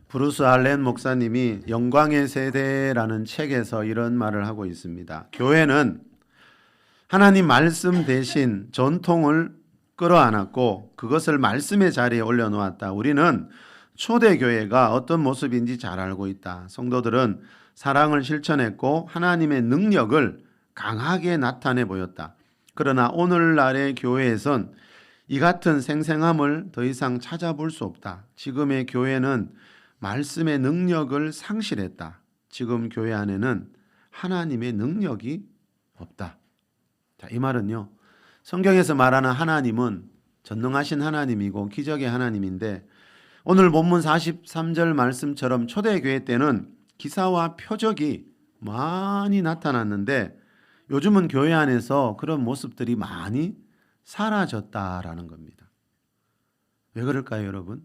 브루스 알렌 목사님이 영광의 세대라는 책에서 이런 말을 하고 있습니다. 교회는 하나님 말씀 대신 전통을 끌어안았고 그것을 말씀의 자리에 올려놓았다. 우리는 초대교회가 어떤 모습인지 잘 알고 있다. 성도들은 사랑을 실천했고 하나님의 능력을 강하게 나타내 보였다. 그러나 오늘날의 교회에선 이 같은 생생함을 더 이상 찾아볼 수 없다. 지금의 교회는 말씀의 능력을 상실했다. 지금 교회 안에는 하나님의 능력이 없다. 자, 이 말은요, 성경에서 말하는 하나님은 전능하신 하나님이고 기적의 하나님인데 오늘 본문 43절 말씀처럼 초대교회 때는 기사와 표적이 많이 나타났는데 요즘은 교회 안에서 그런 모습들이 많이 사라졌다라는 겁니다. 왜 그럴까요, 여러분?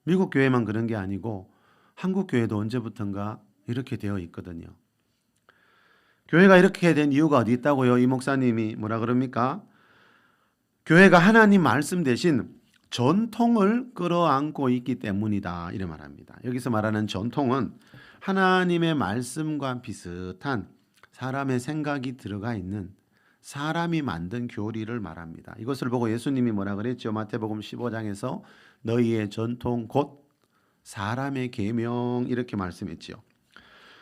미국 교회만 그런 게 아니고 한국 교회도 언제부턴가 이렇게 되어 있거든요. 교회가 이렇게 된 이유가 어디 있다고요? 이 목사님이 뭐라 그럽니까? 교회가 하나님 말씀 대신 전통을 끌어안고 있기 때문이다, 이래 말합니다. 여기서 말하는 전통은 하나님의 말씀과 비슷한 사람의 생각이 들어가 있는 사람이 만든 교리를 말합니다. 이것을 보고 예수님이 뭐라 그랬죠? 마태복음 15장에서 너희의 전통 곧 사람의 계명, 이렇게 말씀했지요.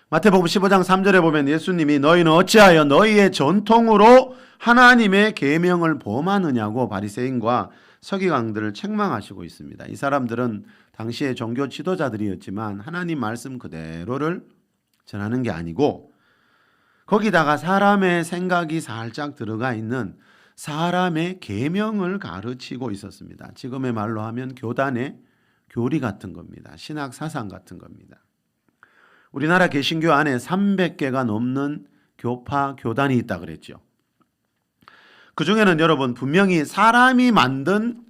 마태복음 15장 3절에 보면 예수님이 너희는 어찌하여 너희의 전통으로 하나님의 계명을 범하느냐고 바리새인과 서기관들을 책망하시고 있습니다. 이 사람들은 당시의 종교 지도자들이었지만 하나님 말씀 그대로를 전하는 게 아니고 거기다가 사람의 생각이 살짝 들어가 있는 사람의 계명을 가르치고 있었습니다. 지금의 말로 하면 교단의 교리 같은 겁니다. 신학 사상 같은 겁니다. 우리나라 개신교 안에 300개가 넘는 교파 교단이 있다 그랬죠. 그 중에는 여러분 분명히 사람이 만든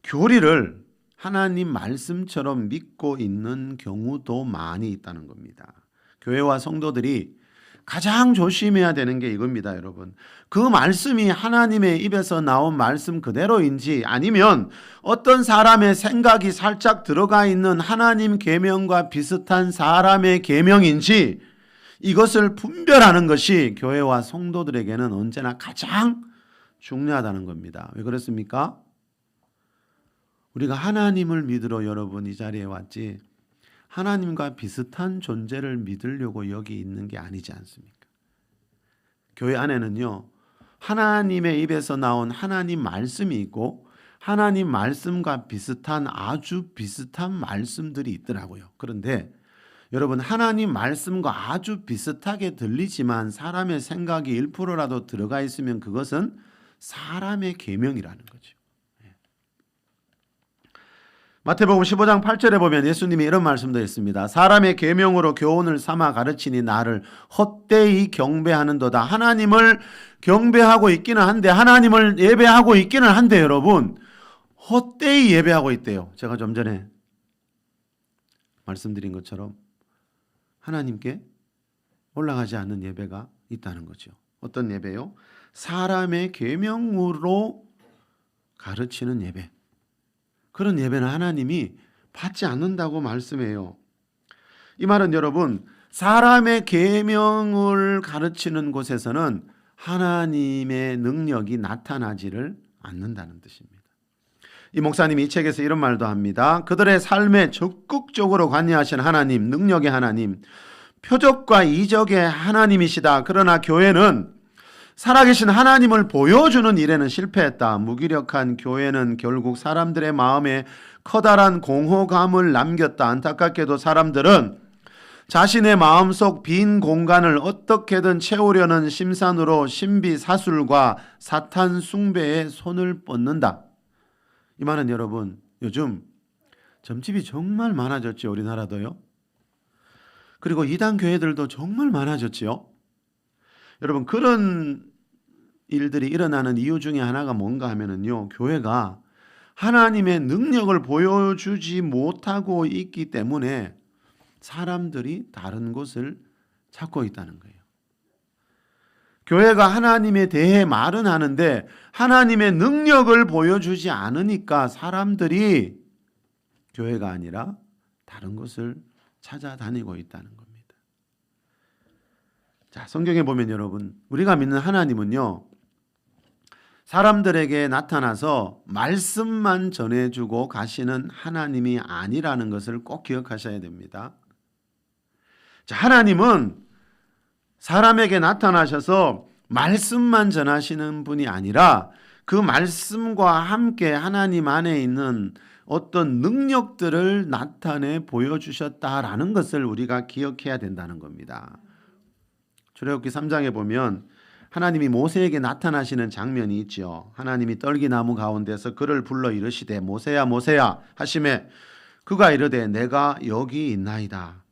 교리를 하나님 말씀처럼 믿고 있는 경우도 많이 있다는 겁니다. 교회와 성도들이 가장 조심해야 되는 게 이겁니다, 여러분. 그 말씀이 하나님의 입에서 나온 말씀 그대로인지 아니면 어떤 사람의 생각이 살짝 들어가 있는 하나님 계명과 비슷한 사람의 계명인지 이것을 분별하는 것이 교회와 성도들에게는 언제나 가장 중요하다는 겁니다. 왜 그렇습니까? 우리가 하나님을 믿으러 여러분 이 자리에 왔지 하나님과 비슷한 존재를 믿으려고 여기 있는 게 아니지 않습니까? 교회 안에는요, 하나님의 입에서 나온 하나님 말씀이 있고 하나님 말씀과 비슷한 아주 비슷한 말씀들이 있더라고요. 그런데 여러분 하나님 말씀과 아주 비슷하게 들리지만 사람의 생각이 1%라도 들어가 있으면 그것은 사람의 계명이라는 거죠. 마태복음 15장 8절에 보면 예수님이 이런 말씀도 했습니다. 사람의 계명으로 교훈을 삼아 가르치니 나를 헛되이 경배하는도다. 하나님을 경배하고 있기는 한데 하나님을 예배하고 있기는 한데 여러분 헛되이 예배하고 있대요. 제가 좀 전에 말씀드린 것처럼 하나님께 올라가지 않는 예배가 있다는 거죠. 어떤 예배요? 사람의 계명으로 가르치는 예배. 그런 예배는 하나님이 받지 않는다고 말씀해요. 이 말은 여러분 사람의 계명을 가르치는 곳에서는 하나님의 능력이 나타나지를 않는다는 뜻입니다. 이 목사님이 이 책에서 이런 말도 합니다. 그들의 삶에 적극적으로 관여하신 하나님, 능력의 하나님, 표적과 이적의 하나님이시다. 그러나 교회는 살아계신 하나님을 보여주는 일에는 실패했다. 무기력한 교회는 결국 사람들의 마음에 커다란 공허감을 남겼다. 안타깝게도 사람들은 자신의 마음속 빈 공간을 어떻게든 채우려는 심산으로 신비사술과 사탄 숭배에 손을 뻗는다. 이 말은 여러분 요즘 점집이 정말 많아졌죠. 우리나라도요. 그리고 이단 교회들도 정말 많아졌지요. 여러분 그런 일들이 일어나는 이유 중에 하나가 뭔가 하면은요, 교회가 하나님의 능력을 보여주지 못하고 있기 때문에 사람들이 다른 곳을 찾고 있다는 거예요. 교회가 하나님에 대해 말은 하는데 하나님의 능력을 보여주지 않으니까 사람들이 교회가 아니라 다른 것을 찾아다니고 있다는 겁니다. 자, 성경에 보면 여러분, 우리가 믿는 하나님은요, 사람들에게 나타나서 말씀만 전해주고 가시는 하나님이 아니라는 것을 꼭 기억하셔야 됩니다. 자, 하나님은 사람에게 나타나셔서 말씀만 전하시는 분이 아니라 그 말씀과 함께 하나님 안에 있는 어떤 능력들을 나타내 보여주셨다라는 것을 우리가 기억해야 된다는 겁니다. 출애굽기 3장에 보면 하나님이 모세에게 나타나시는 장면이 있죠. 하나님이 떨기나무 가운데서 그를 불러 이르시되 모세야 모세야 하시매 그가 이르되 내가 여기 있나이다.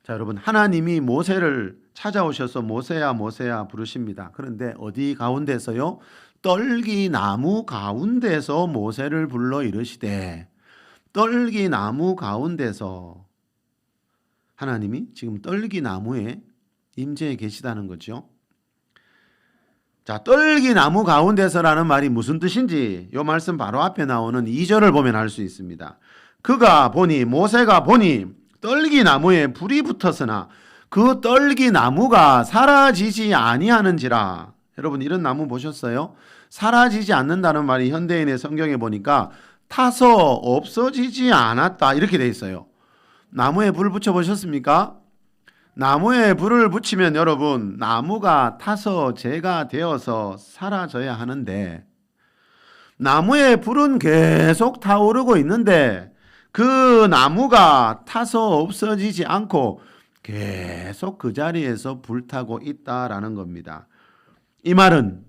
자, 여러분, 하나님이 모세를 찾아오셔서 모세야 모세야 부르십니다. 그런데 어디 가운데서요? 떨기나무 가운데서 모세를 불러 이르시되, 떨기나무 가운데서 하나님이 지금 떨기나무에 임재해 계시다는 거죠. 자, 떨기나무 가운데서라는 말이 무슨 뜻인지 이 말씀 바로 앞에 나오는 2절을 보면 알 수 있습니다. 그가 보니 모세가 보니 떨기나무에 불이 붙었으나 그 떨기나무가 사라지지 아니하는지라. 여러분, 이런 나무 보셨어요? 사라지지 않는다는 말이 현대인의 성경에 보니까 타서 없어지지 않았다 이렇게 돼 있어요. 나무에 불을 붙여 보셨습니까? 나무에 불을 붙이면 여러분, 나무가 타서 재가 되어서 사라져야 하는데 나무에 불은 계속 타오르고 있는데 그 나무가 타서 없어지지 않고 계속 그 자리에서 불타고 있다라는 겁니다. 이 말은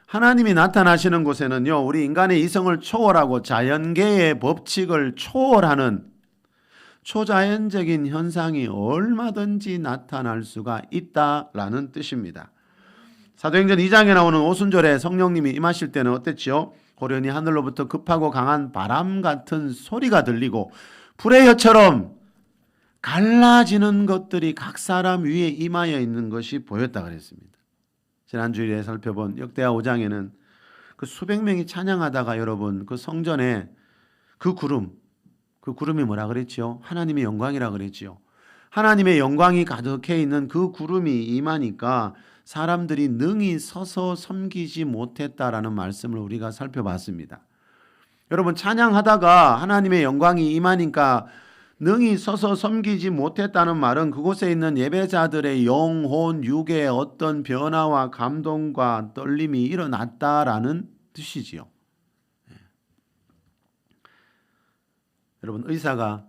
하나님이 나타나시는 곳에는요, 우리 인간의 이성을 초월하고 자연계의 법칙을 초월하는 초자연적인 현상이 얼마든지 나타날 수가 있다라는 뜻입니다. 사도행전 2장에 나오는 오순절에 성령님이 임하실 때는 어땠지요? 고련히 하늘로부터 급하고 강한 바람 같은 소리가 들리고 불의 혀처럼 갈라지는 것들이 각 사람 위에 임하여 있는 것이 보였다 그랬습니다. 지난주일에 살펴본 역대하 5장에는 그 수백 명이 찬양하다가 여러분 그 성전에 그 구름이 뭐라 그랬지요? 하나님의 영광이라 그랬지요. 하나님의 영광이 가득해 있는 그 구름이 임하니까 사람들이 능히 서서 섬기지 못했다라는 말씀을 우리가 살펴봤습니다. 여러분, 찬양하다가 하나님의 영광이 임하니까 능히 서서 섬기지 못했다는 말은 그곳에 있는 예배자들의 영혼, 육의 어떤 변화와 감동과 떨림이 일어났다라는 뜻이지요. 여러분, 의사가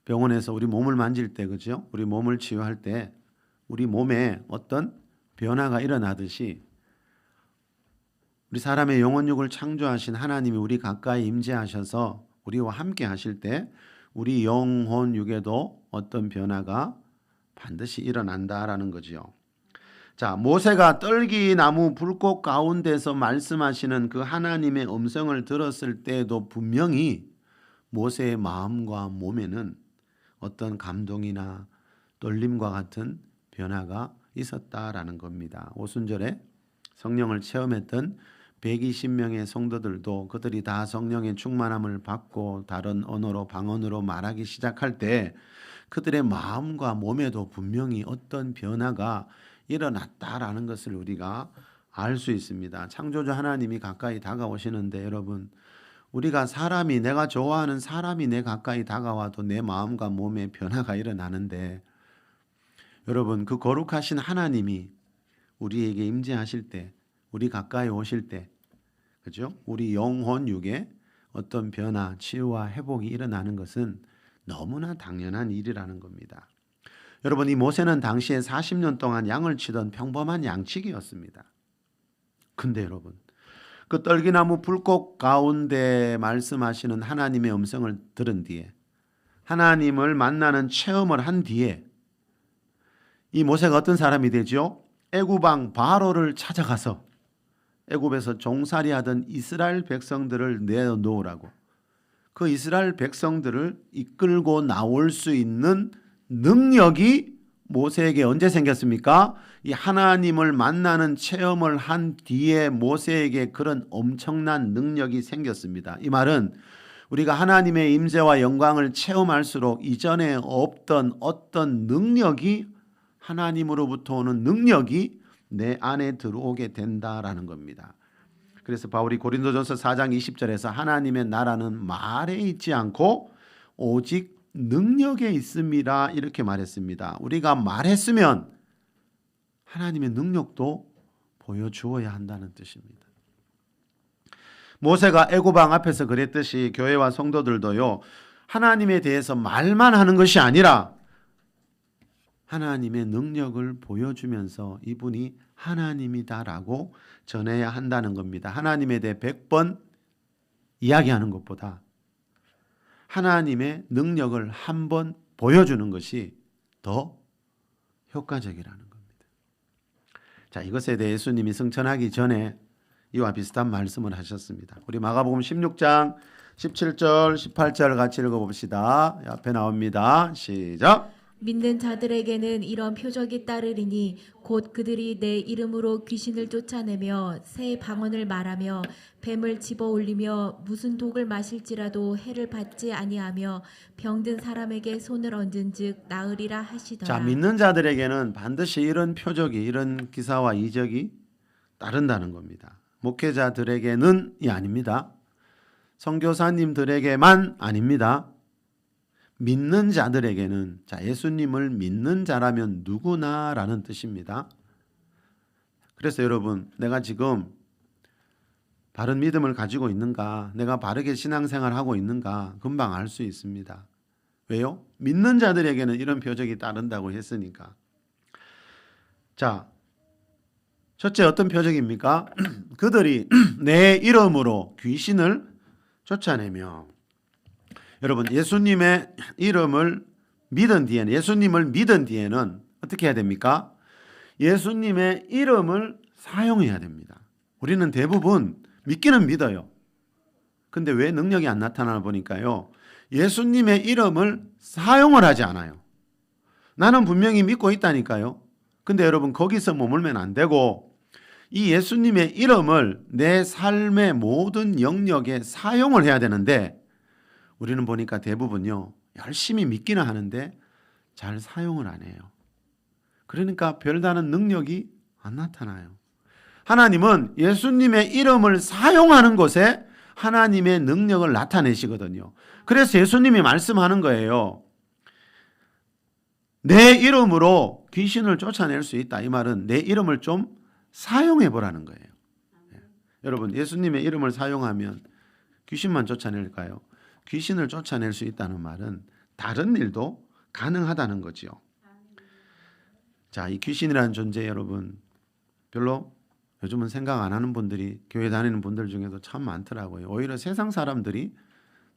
병원에서 우리 몸을 만질 때, 그죠? 우리 몸을 치유할 때 우리 몸에 어떤 변화가 일어나듯이 우리 사람의 영혼육을 창조하신 하나님이 우리 가까이 임재하셔서 우리와 함께 하실 때 우리 영혼육에도 어떤 변화가 반드시 일어난다라는 거지요. 자, 모세가 떨기나무 불꽃 가운데서 말씀하시는 그 하나님의 음성을 들었을 때에도 분명히 모세의 마음과 몸에는 어떤 감동이나 떨림과 같은 변화가 있었다라는 겁니다. 오순절에 성령을 체험했던 120명의 성도들도 그들이 다 성령의 충만함을 받고 다른 언어로 방언으로 말하기 시작할 때 그들의 마음과 몸에도 분명히 어떤 변화가 일어났다라는 것을 우리가 알 수 있습니다. 창조주 하나님이 가까이 다가오시는데 여러분, 우리가 사람이, 내가 좋아하는 사람이 내 가까이 다가와도 내 마음과 몸에 변화가 일어나는데 여러분, 그 거룩하신 하나님이 우리에게 임재하실 때, 우리 가까이 오실 때, 그죠? 우리 영혼 육에 어떤 변화, 치유와 회복이 일어나는 것은 너무나 당연한 일이라는 겁니다. 여러분, 이 모세는 당시에 40년 동안 양을 치던 평범한 양치기였습니다. 근데 여러분, 그 떨기나무 불꽃 가운데 말씀하시는 하나님의 음성을 들은 뒤에, 하나님을 만나는 체험을 한 뒤에 이 모세가 어떤 사람이 되죠? 애굽 왕 바로를 찾아가서 애굽에서 종살이하던 이스라엘 백성들을 내놓으라고, 그 이스라엘 백성들을 이끌고 나올 수 있는 능력이 모세에게 언제 생겼습니까? 이 하나님을 만나는 체험을 한 뒤에 모세에게 그런 엄청난 능력이 생겼습니다. 이 말은 우리가 하나님의 임재와 영광을 체험할수록 이전에 없던 어떤 능력이, 하나님으로부터 오는 능력이 내 안에 들어오게 된다라는 겁니다. 그래서 바울이 고린도전서 4장 20절에서 하나님의 나라는 말에 있지 않고 오직 능력에 있습니다 이렇게 말했습니다. 우리가 말했으면 하나님의 능력도 보여주어야 한다는 뜻입니다. 모세가 애고방 앞에서 그랬듯이 교회와 성도들도요, 하나님에 대해서 말만 하는 것이 아니라 하나님의 능력을 보여주면서 이분이 하나님이다라고 전해야 한다는 겁니다. 하나님에 대해 100번 이야기하는 것보다 하나님의 능력을 한 번 보여주는 것이 더 효과적이라는 겁니다. 자, 이것에 대해 예수님이 승천하기 전에 이와 비슷한 말씀을 하셨습니다. 우리 마가복음 16장 17절 18절 같이 읽어봅시다. 앞에 나옵니다. 시작. 믿는 자들에게는 이런 표적이 따르리니 곧 그들이 내 이름으로 귀신을 쫓아내며 새 방언을 말하며 뱀을 집어올리며 무슨 독을 마실지라도 해를 받지 아니하며 병든 사람에게 손을 얹은즉 나으리라 하시더라. 자, 믿는 자들에게는 반드시 이런 표적이, 이런 기사와 이적이 따른다는 겁니다. 목회자들에게는이 아닙니다. 선교사님들에게만 아닙니다. 믿는 자들에게는, 자, 예수님을 믿는 자라면 누구나라는 뜻입니다. 그래서 여러분, 내가 지금 바른 믿음을 가지고 있는가, 내가 바르게 신앙생활하고 있는가 금방 알 수 있습니다. 왜요? 믿는 자들에게는 이런 표적이 따른다고 했으니까. 자, 첫째 어떤 표적입니까? 그들이 내 이름으로 귀신을 쫓아내며, 여러분 예수님의 이름을 믿은 뒤에는, 예수님을 믿은 뒤에는 어떻게 해야 됩니까? 예수님의 이름을 사용해야 됩니다. 우리는 대부분 믿기는 믿어요. 근데 왜 능력이 안 나타나나 보니까요, 예수님의 이름을 사용을 하지 않아요. 나는 분명히 믿고 있다니까요. 근데 여러분 거기서 머물면 안 되고 이 예수님의 이름을 내 삶의 모든 영역에 사용을 해야 되는데, 우리는 보니까 대부분요 열심히 믿기는 하는데 잘 사용을 안 해요. 그러니까 별다른 능력이 안 나타나요. 하나님은 예수님의 이름을 사용하는 것에 하나님의 능력을 나타내시거든요. 그래서 예수님이 말씀하는 거예요. 내 이름으로 귀신을 쫓아낼 수 있다. 이 말은 내 이름을 좀 사용해 보라는 거예요. 여러분 예수님의 이름을 사용하면 귀신만 쫓아낼까요? 귀신을 쫓아낼 수 있다는 말은 다른 일도 가능하다는 거죠. 자, 이 귀신이라는 존재 여러분 별로 요즘은 생각 안 하는 분들이 교회 다니는 분들 중에도 참 많더라고요. 오히려 세상 사람들이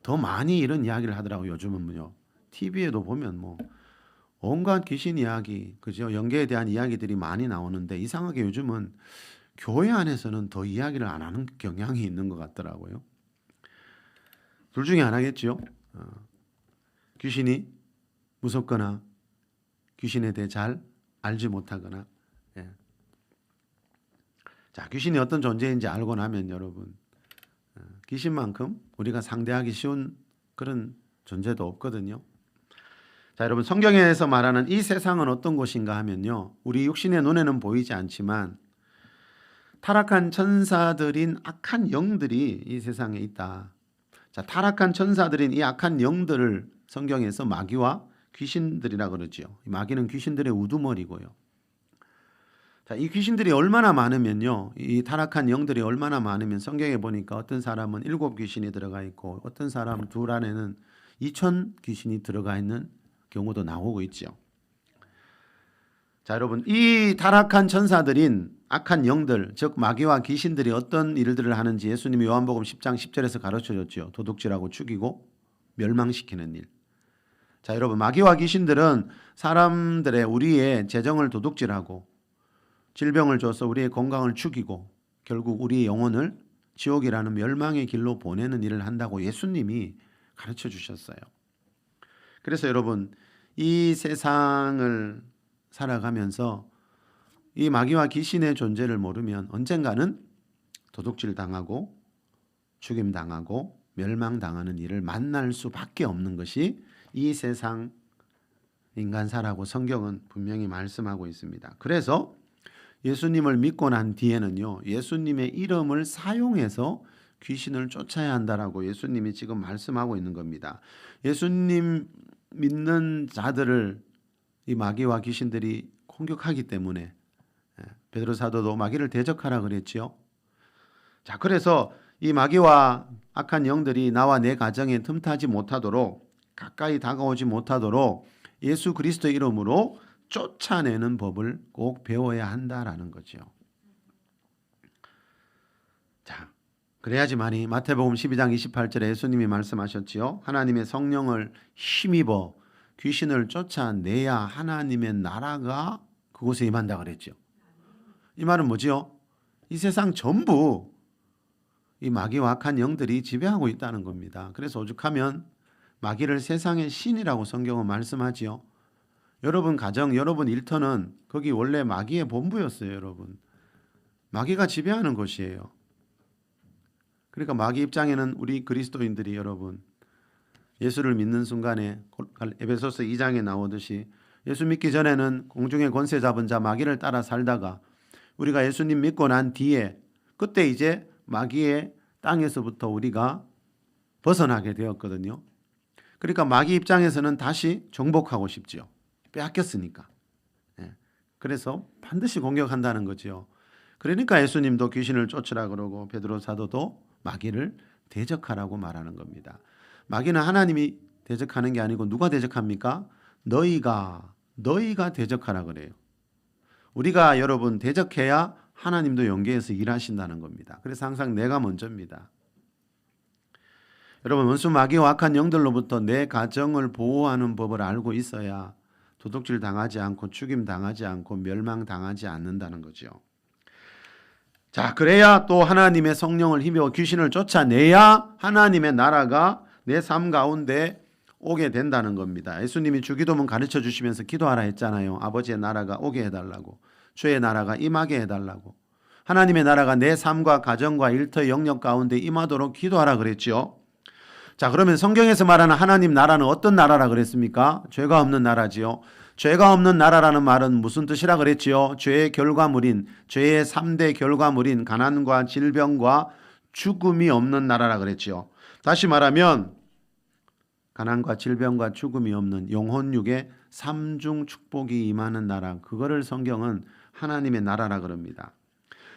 더 많이 이런 이야기를 하더라고요. 요즘은요. TV에도 보면 뭐 온갖 귀신 이야기, 그죠? 영계에 대한 이야기들이 많이 나오는데 이상하게 요즘은 교회 안에서는 더 이야기를 안 하는 경향이 있는 것 같더라고요. 둘 중에 하나겠죠. 귀신이 무섭거나 귀신에 대해 잘 알지 못하거나. 예. 자, 귀신이 어떤 존재인지 알고 나면 여러분 귀신만큼 우리가 상대하기 쉬운 그런 존재도 없거든요. 자, 여러분 성경에서 말하는 이 세상은 어떤 곳인가 하면요, 우리 육신의 눈에는 보이지 않지만 타락한 천사들인 악한 영들이 이 세상에 있다. 자, 타락한 천사들인 이 악한 영들을 성경에서 마귀와 귀신들이라 그러죠. 마귀는 귀신들의 우두머리고요. 자, 이 귀신들이 얼마나 많으면요, 이 타락한 영들이 얼마나 많으면 성경에 보니까 어떤 사람은 7 귀신이 들어가 있고 어떤 사람은 둘 안에는 2,000 귀신이 들어가 있는 경우도 나오고 있죠. 자, 여러분 이 타락한 천사들인 악한 영들, 즉 마귀와 귀신들이 어떤 일들을 하는지 예수님이 요한복음 10장 10절에서 가르쳐줬죠. 도둑질하고 죽이고 멸망시키는 일. 자, 여러분 마귀와 귀신들은 사람들의, 우리의 재정을 도둑질하고 질병을 줘서 우리의 건강을 죽이고 결국 우리의 영혼을 지옥이라는 멸망의 길로 보내는 일을 한다고 예수님이 가르쳐 주셨어요. 그래서 여러분 이 세상을 살아가면서 이 마귀와 귀신의 존재를 모르면 언젠가는 도둑질 당하고 죽임 당하고 멸망당하는 일을 만날 수밖에 없는 것이 이 세상 인간사라고 성경은 분명히 말씀하고 있습니다. 그래서 예수님을 믿고 난 뒤에는요, 예수님의 이름을 사용해서 귀신을 쫓아야 한다라고 예수님이 지금 말씀하고 있는 겁니다. 예수님 믿는 자들을 이 마귀와 귀신들이 공격하기 때문에 베드로 사도도 마귀를 대적하라 그랬지요. 자, 그래서 이 마귀와 악한 영들이 나와 내 가정에 틈타지 못하도록, 가까이 다가오지 못하도록 예수 그리스도의 이름으로 쫓아내는 법을 꼭 배워야 한다라는 거죠. 자, 그래야지만이 마태복음 12장 28절에 예수님이 말씀하셨지요. 하나님의 성령을 힘입어 귀신을 쫓아내야 하나님의 나라가 그곳에 임한다 그랬죠. 이 말은 뭐지요? 이 세상 전부 이 마귀와 악한 영들이 지배하고 있다는 겁니다. 그래서 오죽하면 마귀를 세상의 신이라고 성경은 말씀하지요. 여러분 가정, 여러분 일터는 거기 원래 마귀의 본부였어요, 여러분. 마귀가 지배하는 곳이에요. 그러니까 마귀 입장에는 우리 그리스도인들이 여러분 예수를 믿는 순간에 에베소서 2장에 나오듯이 예수 믿기 전에는 공중의 권세 잡은 자 마귀를 따라 살다가 우리가 예수님 믿고 난 뒤에 그때 이제 마귀의 땅에서부터 우리가 벗어나게 되었거든요. 그러니까 마귀 입장에서는 다시 정복하고 싶죠. 빼앗겼으니까. 그래서 반드시 공격한다는 거죠. 그러니까 예수님도 귀신을 쫓으라 그러고 베드로 사도도 마귀를 대적하라고 말하는 겁니다. 마귀는 하나님이 대적하는 게 아니고 누가 대적합니까? 너희가 대적하라 그래요. 우리가 여러분 대적해야 하나님도 연계해서 일하신다는 겁니다. 그래서 항상 내가 먼저입니다. 여러분 원수 마귀와 악한 영들로부터 내 가정을 보호하는 법을 알고 있어야 도둑질 당하지 않고 죽임 당하지 않고 멸망 당하지 않는다는 거죠. 자, 그래야 또 하나님의 성령을 힘입어 귀신을 쫓아내야 하나님의 나라가 내 삶 가운데 오게 된다는 겁니다. 예수님이 주기도문 가르쳐 주시면서 기도하라 했잖아요. 아버지의 나라가 오게 해달라고, 주의 나라가 임하게 해달라고, 하나님의 나라가 내 삶과 가정과 일터 영역 가운데 임하도록 기도하라 그랬죠. 자, 그러면 성경에서 말하는 하나님 나라는 어떤 나라라 그랬습니까? 죄가 없는 나라지요. 죄가 없는 나라라는 말은 무슨 뜻이라 그랬지요? 죄의 결과물인, 죄의 3대 결과물인 가난과 질병과 죽음이 없는 나라라 그랬지요. 다시 말하면 가난과 질병과 죽음이 없는 영혼육의 삼중 축복이 임하는 나라, 그거를 성경은 하나님의 나라라 그럽니다.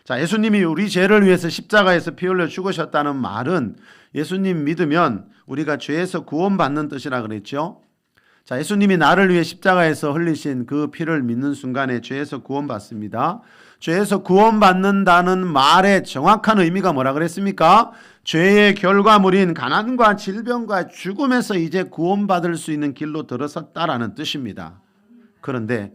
자, 예수님이 우리 죄를 위해서 십자가에서 피 흘려 죽으셨다는 말은 예수님 믿으면 우리가 죄에서 구원받는 뜻이라 그랬죠. 자, 예수님이 나를 위해 십자가에서 흘리신 그 피를 믿는 순간에 죄에서 구원받습니다. 죄에서 구원받는다는 말의 정확한 의미가 뭐라 그랬습니까? 죄의 결과물인 가난과 질병과 죽음에서 이제 구원받을 수 있는 길로 들어섰다라는 뜻입니다. 그런데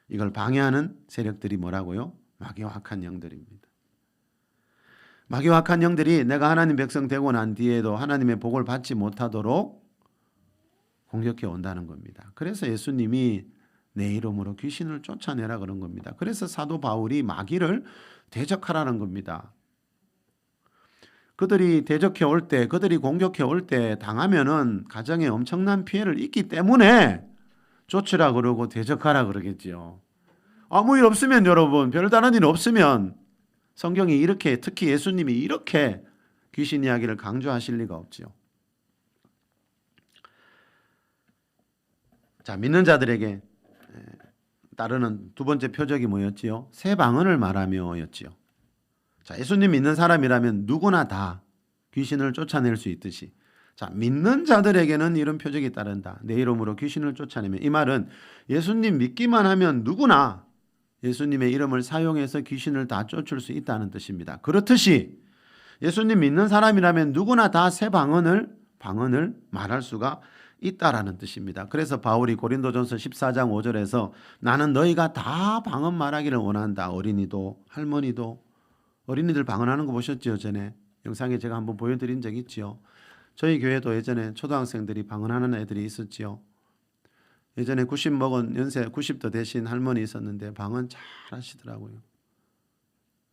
이걸 방해하는 세력들이 뭐라고요? 마귀와 악한 영들입니다. 마귀와 악한 영들이 내가 하나님 백성 되고 난 뒤에도 하나님의 복을 받지 못하도록 공격해 온다는 겁니다. 그래서 예수님이 내 이름으로 귀신을 쫓아내라 그런 겁니다. 그래서 사도 바울이 마귀를 대적하라는 겁니다. 그들이 대적해 올 때, 그들이 공격해 올 때 당하면은 가정에 엄청난 피해를 입기 때문에 쫓으라 그러고 대적하라 그러겠지요. 아무 일 없으면 여러분, 별다른 일 없으면 성경이 이렇게, 특히 예수님이 이렇게 귀신 이야기를 강조하실 리가 없지요. 자, 믿는 자들에게 따르는 두 번째 표적이 뭐였지요? 새 방언을 말하며였지요. 자, 예수님 믿는 사람이라면 누구나 다 귀신을 쫓아낼 수 있듯이, 자, 믿는 자들에게는 이런 표적이 따른다. 내 이름으로 귀신을 쫓아내면, 이 말은 예수님 믿기만 하면 누구나 예수님의 이름을 사용해서 귀신을 다 쫓을 수 있다는 뜻입니다. 그렇듯이 예수님 믿는 사람이라면 누구나 다 새 방언을 말할 수가 있다라는 뜻입니다. 그래서 바울이 고린도전서 14장 5절에서 나는 너희가 다 방언 말하기를 원한다. 어린이도 할머니도. 어린이들 방언하는 거 보셨죠? 전에 영상에 제가 한번 보여드린 적 있지요. 저희 교회도 예전에 초등학생들이 방언하는 애들이 있었지요. 예전에 90 먹은 연세 90도 되신 할머니 있었는데 방언 잘 하시더라고요.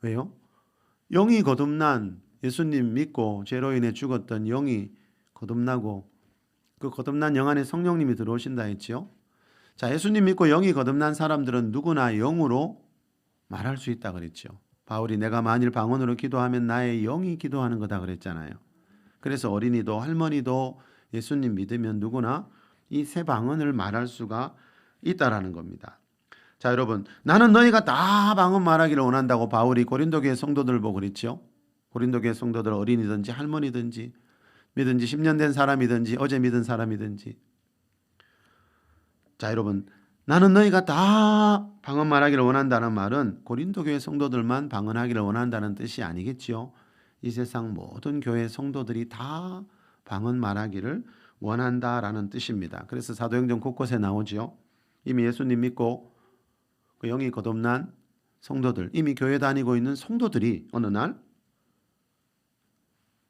왜요? 영이 거듭난 예수님 믿고 죄로 인해 죽었던 영이 거듭나고 그 거듭난 영 안에 성령님이 들어오신다 했지요. 자, 예수님 믿고 영이 거듭난 사람들은 누구나 영으로 말할 수 있다 그랬죠. 바울이 내가 만일 방언으로 기도하면 나의 영이 기도하는 거다 그랬잖아요. 그래서 어린이도 할머니도 예수님 믿으면 누구나 이 새 방언을 말할 수가 있다라는 겁니다. 자, 여러분, 나는 너희가 다 방언 말하기를 원한다고 바울이 고린도 교회 성도들 보고 그랬죠. 고린도 교회 성도들 어린이든지 할머니든지 믿은 지 10년 된 사람이든지 어제 믿은 사람이든지. 자, 여러분, 나는 너희가 다 방언 말하기를 원한다는 말은 고린도 교회 성도들만 방언하기를 원한다는 뜻이 아니겠지요. 이 세상 모든 교회 성도들이 다 방언 말하기를 원한다라는 뜻입니다. 그래서 사도행전 곳곳에 나오지요. 이미 예수님 믿고 그 영이 거듭난 성도들, 이미 교회 다니고 있는 성도들이 어느 날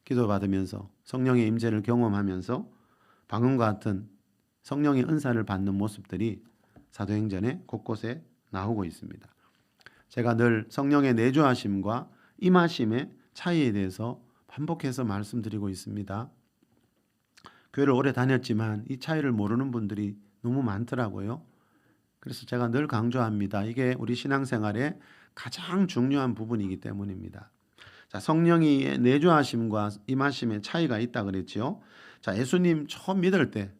기도받으면서 성령의 임재를 경험하면서 방언과 같은 성령의 은사를 받는 모습들이 사도행전에 곳곳에 나오고 있습니다. 제가 늘 성령의 내주하심과 임하심의 차이에 대해서 반복해서 말씀드리고 있습니다. 교회를 오래 다녔지만 이 차이를 모르는 분들이 너무 많더라고요. 그래서 제가 늘 강조합니다. 이게 우리 신앙생활의 가장 중요한 부분이기 때문입니다. 자, 성령의 내주하심과 임하심의 차이가 있다 그랬죠. 자, 예수님 처음 믿을 때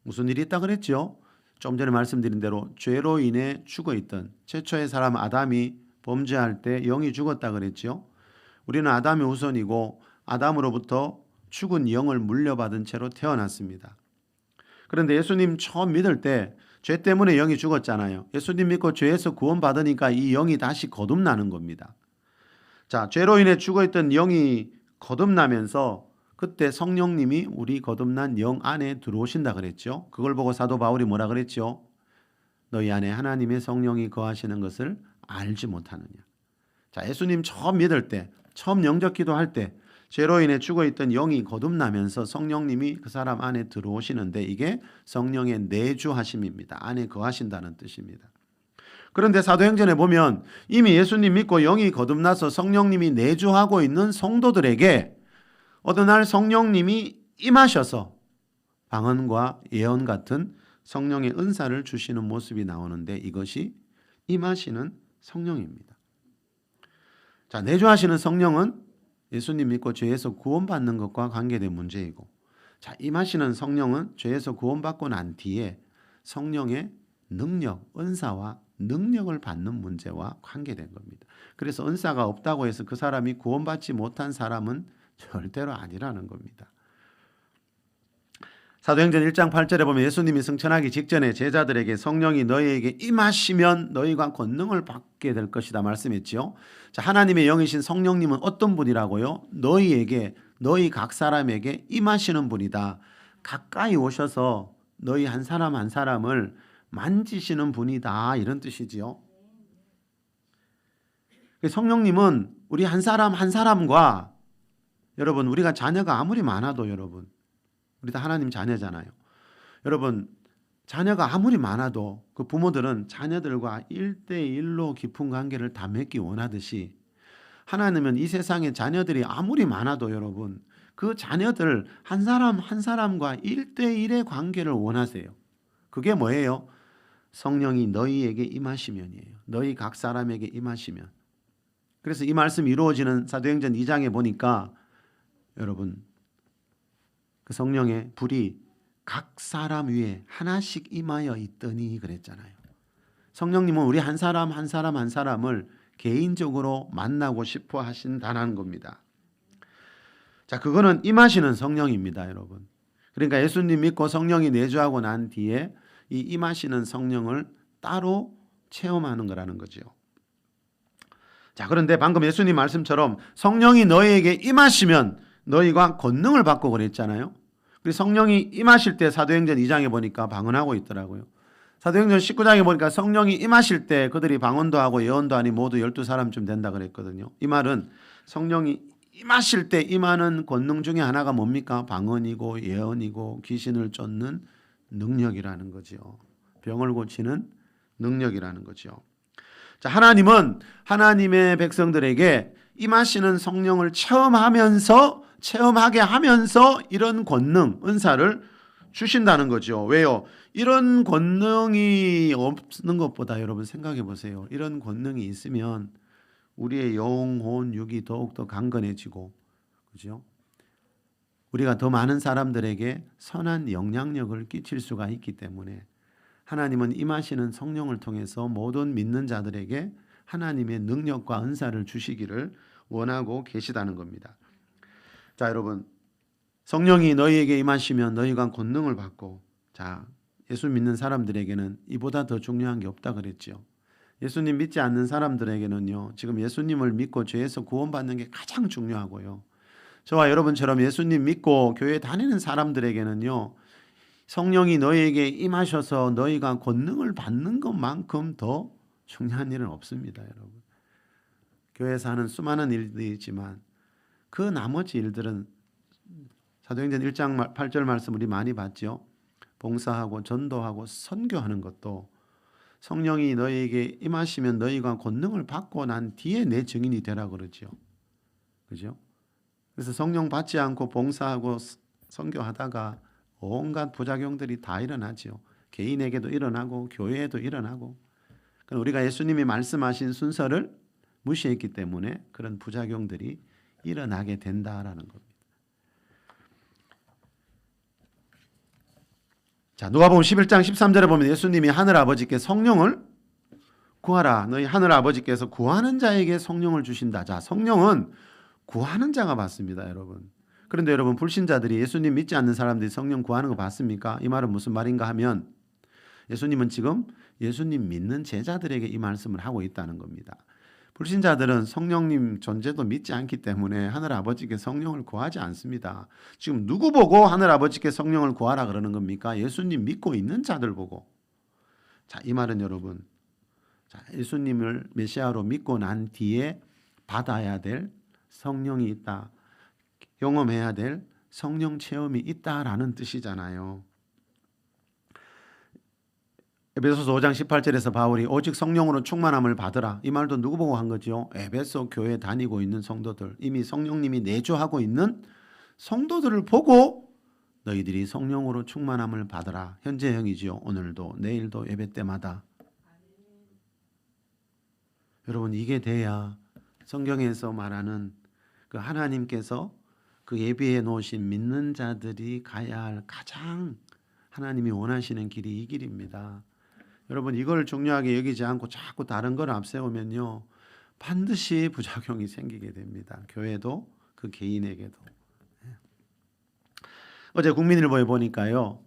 무슨 일이 있다 그랬죠? 좀 전에 말씀드린 대로 죄로 인해 죽어 있던 최초의 사람 아담이 범죄할 때 영이 죽었다 그랬죠. 우리는 아담의 후손이고 아담으로부터 죽은 영을 물려받은 채로 태어났습니다. 그런데 예수님 처음 믿을 때 죄 때문에 영이 죽었잖아요. 예수님 믿고 죄에서 구원받으니까 이 영이 다시 거듭나는 겁니다. 자, 죄로 인해 죽어있던 영이 거듭나면서 그때 성령님이 우리 거듭난 영 안에 들어오신다 그랬죠. 그걸 보고 사도 바울이 뭐라 그랬죠? 너희 안에 하나님의 성령이 거하시는 것을 알지 못하느냐. 자, 예수님 처음 믿을 때, 처음 영접 기도할 때 죄로 인해 죽어있던 영이 거듭나면서 성령님이 그 사람 안에 들어오시는데 이게 성령의 내주하심입니다. 안에 거하신다는 뜻입니다. 그런데 사도행전에 보면 이미 예수님 믿고 영이 거듭나서 성령님이 내주하고 있는 성도들에게 어느 날 성령님이 임하셔서 방언과 예언 같은 성령의 은사를 주시는 모습이 나오는데 이것이 임하시는 성령입니다. 자, 내주하시는 성령은 예수님 믿고 죄에서 구원받는 것과 관계된 문제이고, 자, 임하시는 성령은 죄에서 구원받고 난 뒤에 성령의 능력, 은사와 능력을 받는 문제와 관계된 겁니다. 그래서 은사가 없다고 해서 그 사람이 구원받지 못한 사람은 절대로 아니라는 겁니다. 사도행전 1장 8절에 보면 예수님이 승천하기 직전에 제자들에게 성령이 너희에게 임하시면 너희가 권능을 받게 될 것이다 말씀했지요. 자, 하나님의 영이신 성령님은 어떤 분이라고요? 너희에게, 너희 각 사람에게 임하시는 분이다. 가까이 오셔서 너희 한 사람 한 사람을 만지시는 분이다, 이런 뜻이지요. 성령님은 우리 한 사람 한 사람과, 여러분, 우리가 자녀가 아무리 많아도, 여러분, 우리 다 하나님 자녀잖아요. 여러분, 자녀가 아무리 많아도 그 부모들은 자녀들과 1대1로 깊은 관계를 다 맺기 원하듯이 하나님은 이 세상에 자녀들이 아무리 많아도 여러분, 그 자녀들 한 사람 한 사람과 1대1의 관계를 원하세요. 그게 뭐예요? 성령이 너희에게 임하시면이에요. 너희 각 사람에게 임하시면. 그래서 이 말씀이 이루어지는 사도행전 2장에 보니까 여러분, 그 성령의 불이 각 사람 위에 하나씩 임하여 있더니 그랬잖아요. 성령님은 우리 한 사람 한 사람 한 사람을 개인적으로 만나고 싶어 하신다는 겁니다. 자, 그거는 임하시는 성령입니다, 여러분. 그러니까 예수님 믿고 성령이 내주하고 난 뒤에 이 임하시는 성령을 따로 체험하는 거라는 거죠. 자, 그런데 방금 예수님 말씀처럼 성령이 너희에게 임하시면 너희가 권능을 받고 그랬잖아요. 그리고 성령이 임하실 때 사도행전 2장에 보니까 방언하고 있더라고요. 사도행전 19장에 보니까 성령이 임하실 때 그들이 방언도 하고 예언도 하니 모두 12사람쯤 된다 그랬거든요. 이 말은 성령이 임하실 때 임하는 권능 중에 하나가 뭡니까? 방언이고 예언이고 귀신을 쫓는 능력이라는 거죠. 병을 고치는 능력이라는 거죠. 자, 하나님은 하나님의 백성들에게 임하시는 성령을 체험하게 하면서 이런 권능, 은사를 주신다는 거죠. 왜요? 이런 권능이 없는 것보다 여러분 생각해 보세요. 이런 권능이 있으면 우리의 영혼, 육이 더욱더 강건해지고, 그죠? 우리가 더 많은 사람들에게 선한 영향력을 끼칠 수가 있기 때문에 하나님은 임하시는 성령을 통해서 모든 믿는 자들에게 하나님의 능력과 은사를 주시기를 원하고 계시다는 겁니다. 자, 여러분, 성령이 너희에게 임하시면 너희가 권능을 받고, 자, 예수 믿는 사람들에게는 이보다 더 중요한 게 없다 그랬죠. 예수님 믿지 않는 사람들에게는요, 지금 예수님을 믿고 죄에서 구원받는 게 가장 중요하고요. 저와 여러분처럼 예수님 믿고 교회 다니는 사람들에게는요, 성령이 너희에게 임하셔서 너희가 권능을 받는 것만큼 더 중요한 일은 없습니다, 여러분. 교회에서 하는 수많은 일들이 있지만 그 나머지 일들은 사도행전 1장 8절 말씀 우리 많이 봤죠. 봉사하고 전도하고 선교하는 것도 성령이 너희에게 임하시면 너희가 권능을 받고 난 뒤에 내 증인이 되라 그러죠. 그죠? 그래서 성령 받지 않고 봉사하고 선교하다가 온갖 부작용들이 다 일어나죠. 개인에게도 일어나고 교회에도 일어나고. 우리가 예수님이 말씀하신 순서를 무시했기 때문에 그런 부작용들이 일어나게 된다라는 겁니다. 자, 누가복음 11장 13절에 보면 예수님이 하늘 아버지께 성령을 구하라. 너희 하늘 아버지께서 구하는 자에게 성령을 주신다. 자, 성령은 구하는 자가 받습니다, 여러분. 그런데 여러분, 불신자들이 예수님 믿지 않는 사람들이 성령 구하는 거 봤습니까? 이 말은 무슨 말인가 하면 예수님은 지금 예수님 믿는 제자들에게 이 말씀을 하고 있다는 겁니다. 불신자들은 성령님 존재도 믿지 않기 때문에 하늘 아버지께 성령을 구하지 않습니다. 지금 누구 보고 하늘 아버지께 성령을 구하라 그러는 겁니까? 예수님 믿고 있는 자들 보고. 자, 이 말은 여러분, 자, 예수님을 메시아로 믿고 난 뒤에 받아야 될 성령이 있다. 경험해야 될 성령 체험이 있다라는 뜻이잖아요. 에베소서 5장 18절에서 바울이 오직 성령으로 충만함을 받으라. 이 말도 누구 보고 한 거죠? 에베소 교회 다니고 있는 성도들, 이미 성령님이 내주하고 있는 성도들을 보고 너희들이 성령으로 충만함을 받으라. 현재형이지요. 오늘도 내일도 예배 때마다. 여러분, 이게 돼야 성경에서 말하는 그 하나님께서 그 예비해 놓으신 믿는 자들이 가야 할 가장 하나님이 원하시는 길이 이 길입니다. 여러분, 이걸 중요하게 여기지 않고 자꾸 다른 걸 앞세우면요, 반드시 부작용이 생기게 됩니다. 교회도 그 개인에게도. 어제 국민일보에 보니까요,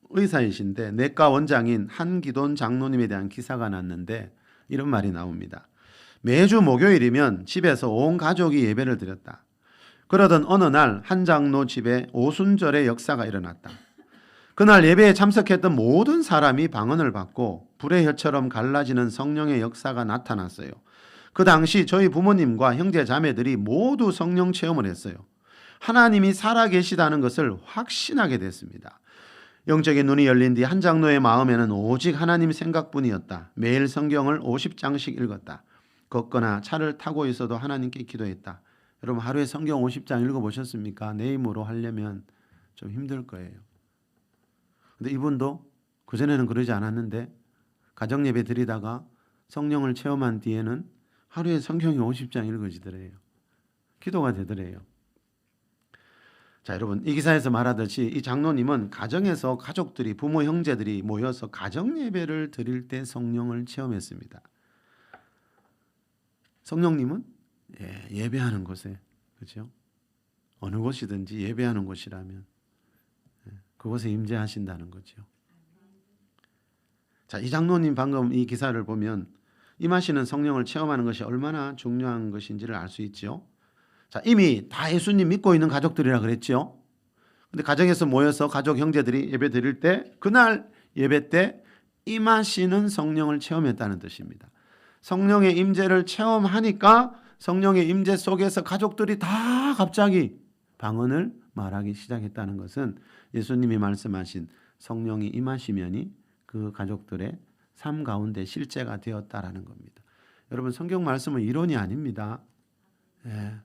의사이신데 내과 원장인 한기돈 장로님에 대한 기사가 났는데 이런 말이 나옵니다. 매주 목요일이면 집에서 온 가족이 예배를 드렸다. 그러던 어느 날 한 장로 집에 오순절의 역사가 일어났다. 그날 예배에 참석했던 모든 사람이 방언을 받고 불의 혀처럼 갈라지는 성령의 역사가 나타났어요. 그 당시 저희 부모님과 형제 자매들이 모두 성령 체험을 했어요. 하나님이 살아계시다는 것을 확신하게 됐습니다. 영적인 눈이 열린 뒤 한 장로의 마음에는 오직 하나님 생각뿐이었다. 매일 성경을 50장씩 읽었다. 걷거나 차를 타고 있어도 하나님께 기도했다. 여러분, 하루에 성경 50장 읽어보셨습니까? 내 힘으로 하려면 좀 힘들 거예요. 근데 이분도 그전에는 그러지 않았는데 가정예배 드리다가 성령을 체험한 뒤에는 하루에 성경이 50장 읽어지더래요. 기도가 되더래요. 자, 여러분, 이 기사에서 말하듯이 이 장로님은 가정에서 가족들이, 부모 형제들이 모여서 가정예배를 드릴 때 체험했습니다. 성령님은 예배하는 곳에, 그렇죠? 어느 곳이든지 예배하는 곳이라면 그곳에 임재하신다는 거죠. 자, 이 장로님 방금 이 기사를 보면 임하시는 성령을 체험하는 것이 얼마나 중요한 것인지를 알 수 있죠. 자, 이미 다 예수님 믿고 있는 가족들이라 그랬죠. 근데 가정에서 모여서 가족 형제들이 예배 드릴 때 그날 예배 때 임하시는 성령을 체험했다는 뜻입니다. 성령의 임재를 체험하니까 성령의 임재 속에서 가족들이 다 갑자기 방언을 말하기 시작했다는 것은 예수님이 말씀하신 성령이 임하시면이 그 가족들의 삶 가운데 실제가 되었다라는 겁니다. 여러분 성경 말씀은 이론이 아닙니다. 예.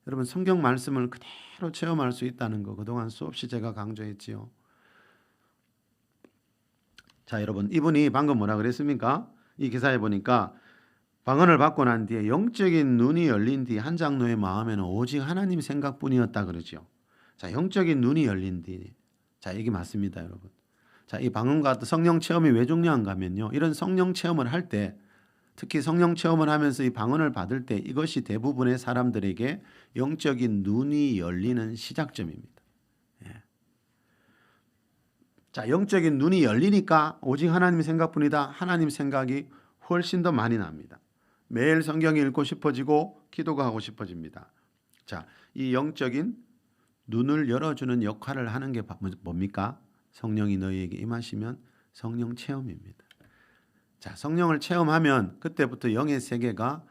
여러분 성경 말씀을 그대로 체험할 수 있다는 거 그동안 수없이 제가 강조했지요. 자, 여러분 이분이 방금 뭐라 그랬습니까? 이 기사에 보니까 방언을 받고 난 뒤에 영적인 눈이 열린 뒤 한 장로의 마음에는 오직 하나님 생각뿐이었다 그러죠. 자, 영적인 눈이 열린 뒤, 자 이게 맞습니다, 여러분. 자, 이 방언과 성령 체험이 왜 중요한가 하면요, 이런 성령 체험을 할 때, 특히 성령 체험을 하면서 이 방언을 받을 때 이것이 대부분의 사람들에게 영적인 눈이 열리는 시작점입니다. 예. 자, 영적인 눈이 열리니까 오직 하나님 생각뿐이다. 하나님 생각이 훨씬 더 많이 납니다. 매일 성경 읽고 싶어지고 기도가 하고 싶어집니다. 자, 이 영적인 눈을 열어주는 역할을 하는 게 뭡니까? 성령이 너희에게 임하시면 성령 체험입니다. 자, 성령을 체험하면 그때부터 영의 세계가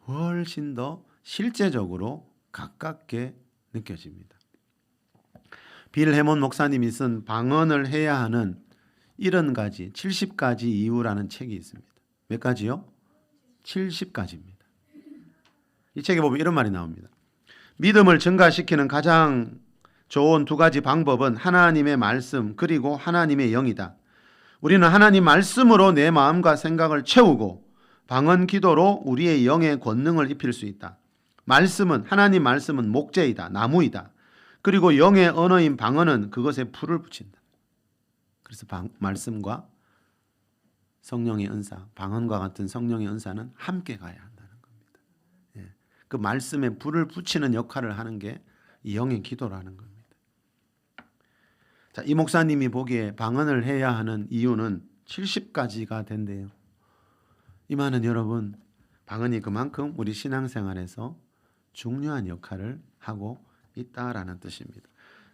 훨씬 더 실제적으로 가깝게 느껴집니다. 빌 해몬 목사님이 쓴 방언을 해야 하는 70가지, 70가지 이유라는 책이 있습니다. 몇 가지요? 70가지입니다. 이 책에 보면 이런 말이 나옵니다. 믿음을 증가시키는 가장 좋은 두 가지 방법은 하나님의 말씀 그리고 하나님의 영이다. 우리는 하나님 말씀으로 내 마음과 생각을 채우고 방언 기도로 우리의 영의 권능을 입힐 수 있다. 하나님 말씀은 목재이다. 나무이다. 그리고 영의 언어인 방언은 그것에 불을 붙인다. 그래서 말씀과 성령의 은사, 방언과 같은 성령의 은사는 함께 가야 한다는 겁니다. 예. 그 말씀에 불을 붙이는 역할을 하는 게 이 영의 기도라는 겁니다. 자, 이 목사님이 보기에 방언을 해야 하는 이유는 70가지가 된대요. 이 말은 여러분, 방언이 그만큼 우리 신앙생활에서 중요한 역할을 하고 있다라는 뜻입니다.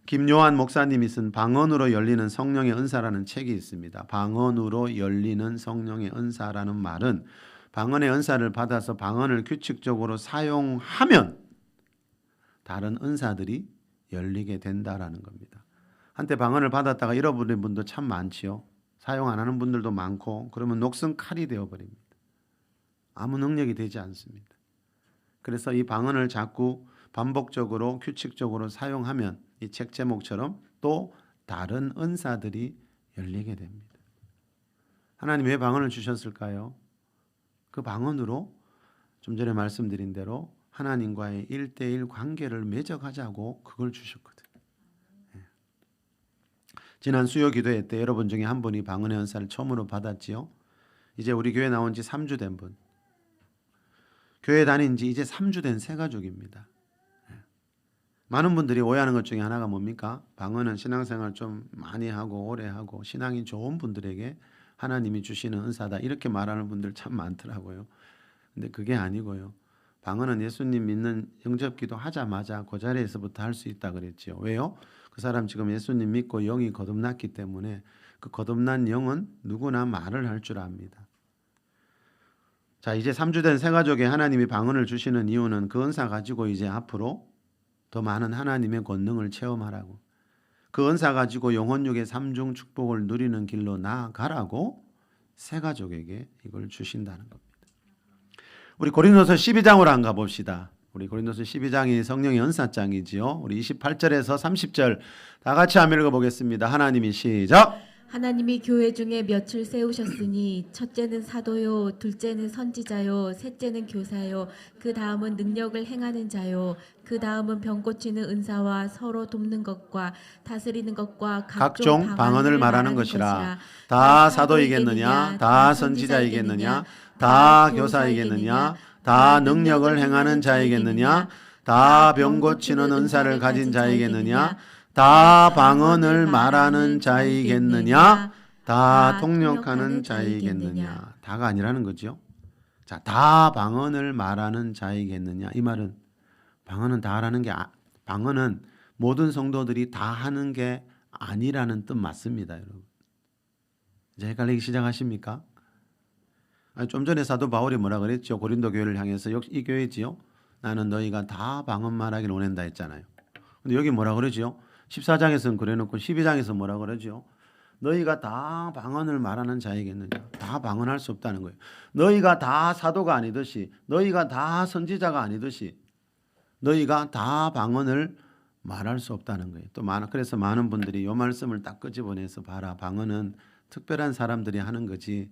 김요한 목사님이 쓴 방언으로 열리는 성령의 은사라는 책이 있습니다. 방언으로 열리는 성령의 은사라는 말은 방언의 은사를 받아서 방언을 규칙적으로 사용하면 다른 은사들이 열리게 된다라는 겁니다. 한때 방언을 받았다가 잃어버린 분도 참 많지요. 사용 안 하는 분들도 많고, 그러면 녹슨 칼이 되어버립니다. 아무 능력이 되지 않습니다. 그래서 이 방언을 자꾸 반복적으로 규칙적으로 사용하면 이 책 제목처럼 또 다른 은사들이 열리게 됩니다. 하나님 왜 방언을 주셨을까요? 그 방언으로 좀 전에 말씀드린 대로 하나님과의 1:1 관계를 맺어가자고 그걸 주셨거든요. 예. 지난 수요 기도회 때 여러분 중에 한 분이 방언의 은사를 처음으로 받았지요. 이제 우리 교회 나온 지 3주 된 분. 교회 다닌 지 이제 3주 된 새 가족입니다. 많은 분들이 오해하는 것 중에 하나가 뭡니까? 방언은 신앙생활 좀 많이 하고 오래 하고 신앙이 좋은 분들에게 하나님이 주시는 은사다 이렇게 말하는 분들 참 많더라고요. 근데 그게 아니고요. 방언은 예수님 믿는 영접기도 하자마자 그 자리에서부터 할 수 있다 그랬지요. 왜요? 그 사람 지금 예수님 믿고 영이 거듭났기 때문에 그 거듭난 영은 누구나 말을 할 줄 압니다. 자, 이제 3주 된 새 가족에 하나님이 방언을 주시는 이유는 그 은사 가지고 이제 앞으로 더 많은 하나님의 권능을 체험하라고, 그 은사 가지고 영혼육의 3중 축복을 누리는 길로 나아가라고 새 가족에게 이걸 주신다는 겁니다. 우리 고린도서 12장으로 한가 봅시다. 우리 고린도서 12장이 성령의 은사장이지요. 우리 28절에서 30절 다 같이 한번 읽어보겠습니다. 하나님이 시작. 하나님이 교회 중에 몇을 세우셨으니 첫째는 사도요, 둘째는 선지자요, 셋째는 교사요, 그 다음은 능력을 행하는 자요, 그 다음은 병 고치는 은사와 서로 돕는 것과 다스리는 것과 각종 방언을 말하는 것이라. 다 사도이겠느냐? 다 선지자이겠느냐? 다 교사이겠느냐? 다 능력을 행하는 자이겠느냐? 다 병 고치는 은사를 가진 자이겠느냐? 다 방언을 말하는 자이겠느냐? 다 통역하는 자이겠느냐? 다가 아니라는 거죠. 자, 다 방언을 말하는 자이겠느냐? 이 말은 방언은 다 하라는 게 방언은 모든 성도들이 다 하는 게 아니라는 뜻 맞습니다, 여러분. 이제 헷갈리기 시작하십니까? 좀 전에 사도 바울이 뭐라 그랬죠? 고린도 교회를 향해서 역시 이 교회지요. 나는 너희가 다 방언 말하기를 원한다 했잖아요. 근데 여기 뭐라 그러죠? 14장에서는 그래놓고 12장에서 뭐라 그러죠? 너희가 다 방언을 말하는 자이겠느냐? 다 방언할 수 없다는 거예요. 너희가 다 사도가 아니듯이, 너희가 다 선지자가 아니듯이, 너희가 다 방언을 말할 수 없다는 거예요. 또 그래서 많은 분들이 이 말씀을 딱 끄집어내서 봐라, 방언은 특별한 사람들이 하는 거지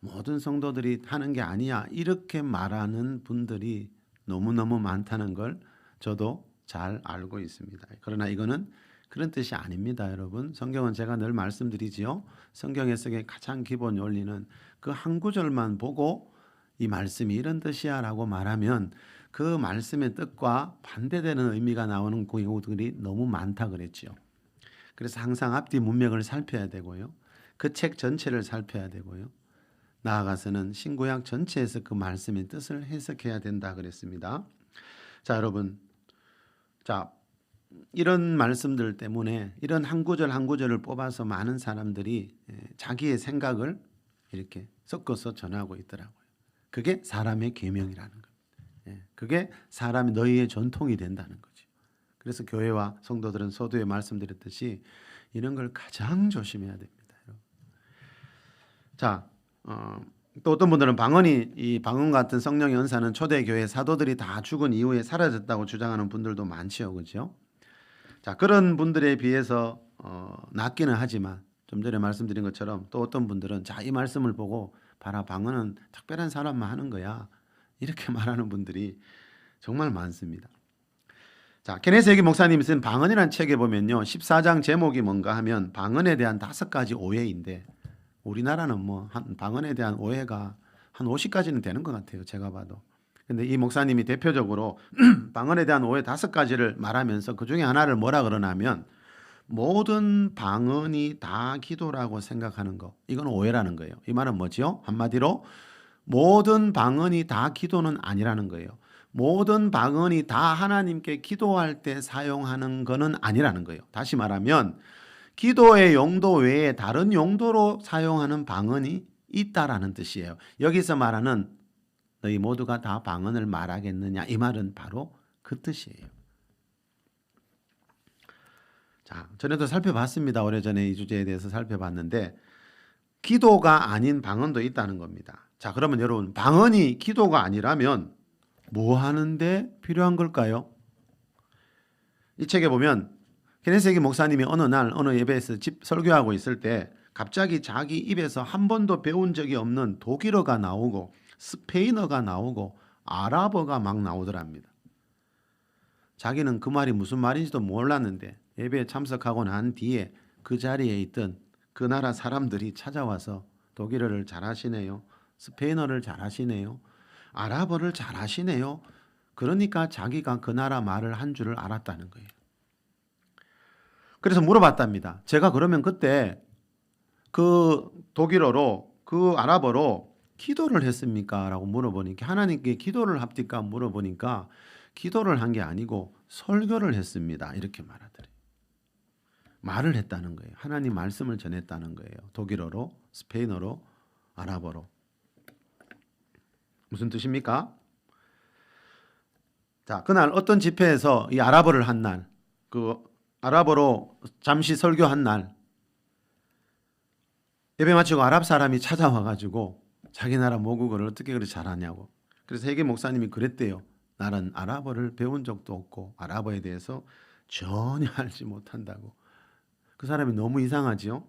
모든 성도들이 하는 게 아니야, 이렇게 말하는 분들이 너무너무 많다는 걸 저도 잘 알고 있습니다. 그러나 이거는 그런 뜻이 아닙니다, 여러분. 성경은 제가 늘 말씀드리지요. 성경 해석의 가장 기본 원리는 그 한 구절만 보고 이 말씀이 이런 뜻이야 라고 말하면 그 말씀의 뜻과 반대되는 의미가 나오는 경우들이 너무 많다 그랬죠. 그래서 항상 앞뒤 문맥을 살펴야 되고요. 그 책 전체를 살펴야 되고요. 나아가서는 신구약 전체에서 그 말씀의 뜻을 해석해야 된다 그랬습니다. 자, 여러분. 자, 이런 말씀들 때문에 이런 한 구절 한 구절을 뽑아서 많은 사람들이 자기의 생각을 이렇게 섞어서 전하고 있더라고요. 그게 사람의 계명이라는 겁니다. 그게 사람이 너희의 전통이 된다는 거죠. 그래서 교회와 성도들은 서두에 말씀드렸듯이 이런 걸 가장 조심해야 됩니다. 자, 또 어떤 분들은 이 방언 같은 성령의 은사는 초대교회 사도들이 다 죽은 이후에 사라졌다고 주장하는 분들도 많지요, 그렇죠? 자, 그런 분들에 비해서 낫기는 하지만 좀 전에 말씀드린 것처럼 또 어떤 분들은 자, 이 말씀을 보고 봐라, 방언은 특별한 사람만 하는 거야, 이렇게 말하는 분들이 정말 많습니다. 자, 케네스 해기 목사님이 쓴 방언이라는 책에 보면요, 14장 제목이 뭔가 하면 방언에 대한 5가지 오해인데 우리나라는 뭐 한 방언에 대한 오해가 한 50가지는 되는 것 같아요, 제가 봐도. 근데 이 목사님이 대표적으로 방언에 대한 오해 5가지를 말하면서 그 중에 하나를 뭐라 그러냐면 모든 방언이 다 기도라고 생각하는 거, 이건 오해라는 거예요. 이 말은 뭐지요? 한마디로 모든 방언이 다 기도는 아니라는 거예요. 모든 방언이 다 하나님께 기도할 때 사용하는 거는 아니라는 거예요. 다시 말하면 기도의 용도 외에 다른 용도로 사용하는 방언이 있다라는 뜻이에요. 여기서 말하는 너희 모두가 다 방언을 말하겠느냐, 이 말은 바로 그 뜻이에요. 자, 전에도 살펴봤습니다. 오래전에 이 주제에 대해서 살펴봤는데 기도가 아닌 방언도 있다는 겁니다. 자, 그러면 여러분, 방언이 기도가 아니라면 뭐 하는데 필요한 걸까요? 이 책에 보면 케네스 해기 목사님이 어느 예배에서 설교하고 있을 때 갑자기 자기 입에서 한 번도 배운 적이 없는 독일어가 나오고 스페인어가 나오고 아랍어가 막 나오더랍니다. 자기는 그 말이 무슨 말인지도 몰랐는데 예배에 참석하고 난 뒤에 그 자리에 있던 그 나라 사람들이 찾아와서 독일어를 잘하시네요, 스페인어를 잘하시네요, 아랍어를 잘하시네요. 그러니까 자기가 그 나라 말을 한 줄을 알았다는 거예요. 그래서 물어봤답니다. 제가 그러면 그때 그 독일어로 그 아랍어로 기도를 했습니까? 라고 물어보니까, 하나님께 기도를 합니까? 물어보니까 기도를 한 게 아니고 설교를 했습니다, 이렇게 말하더래요. 말을 했다는 거예요. 하나님 말씀을 전했다는 거예요. 독일어로, 스페인어로, 아랍어로. 무슨 뜻입니까? 자, 그날 어떤 집회에서 이 아랍어를 한 날, 그 아랍어로 잠시 설교한 날, 예배 마치고 아랍 사람이 찾아와가지고 자기 나라 모국어를 어떻게 그렇게 잘하냐고. 그래서 해기 목사님이 그랬대요. 나는 아랍어를 배운 적도 없고 아랍어에 대해서 전혀 알지 못한다고. 그 사람이 너무 이상하지요?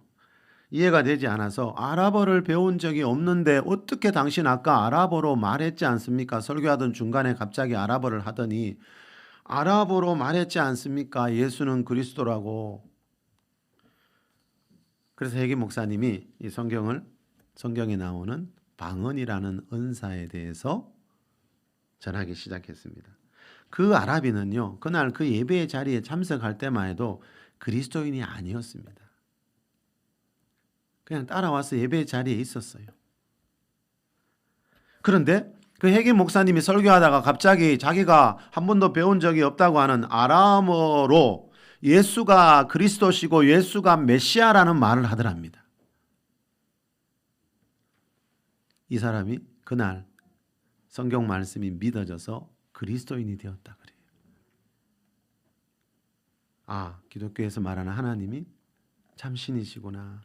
이해가 되지 않아서 아랍어를 배운 적이 없는데 어떻게 당신 아까 아랍어로 말했지 않습니까? 설교하던 중간에 갑자기 아랍어를 하더니 아랍어로 말했지 않습니까? 예수는 그리스도라고. 그래서 해기 목사님이 이 성경에 나오는 방언이라는 은사에 대해서 전하기 시작했습니다. 그 아랍인은요, 그날 그 예배의 자리에 참석할 때만 해도 그리스도인이 아니었습니다. 그냥 따라와서 예배의 자리에 있었어요. 그런데 그 해기 목사님이 설교하다가 갑자기 자기가 한 번도 배운 적이 없다고 하는 아람어로 예수가 그리스도시고 예수가 메시아라는 말을 하더랍니다. 이 사람이 그날 성경 말씀이 믿어져서 그리스도인이 되었다 그래요. 아, 기독교에서 말하는 하나님이 참 신이시구나.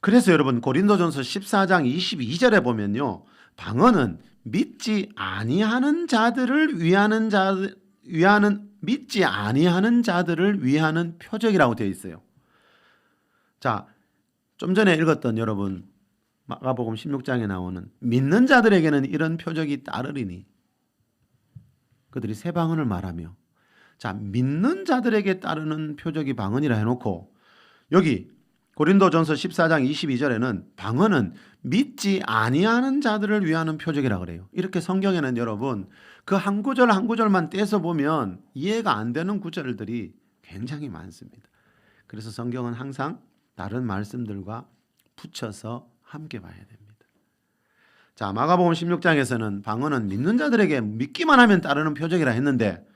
그래서 여러분 고린도전서 14장 22절에 보면요. 방언은 믿지 아니하는 자들을 믿지 아니하는 자들을 위하는 표적이라고 되어 있어요. 자, 좀 전에 읽었던 여러분 마가복음 16장에 나오는 믿는 자들에게는 이런 표적이 따르리니 그들이 새 방언을 말하며, 자, 믿는 자들에게 따르는 표적이 방언이라 해놓고 여기 고린도전서 14장 22절에는 방언은 믿지 아니하는 자들을 위하는 표적이라 그래요. 이렇게 성경에는 여러분 그 한 구절 한 구절만 떼서 보면 이해가 안 되는 구절들이 굉장히 많습니다. 그래서 성경은 항상 다른 말씀들과 붙여서 함께 봐야 됩니다. 자, 마가복음 16장에서는 방언은 믿는 자들에게 믿기만 하면 따르는 표적이라 했는데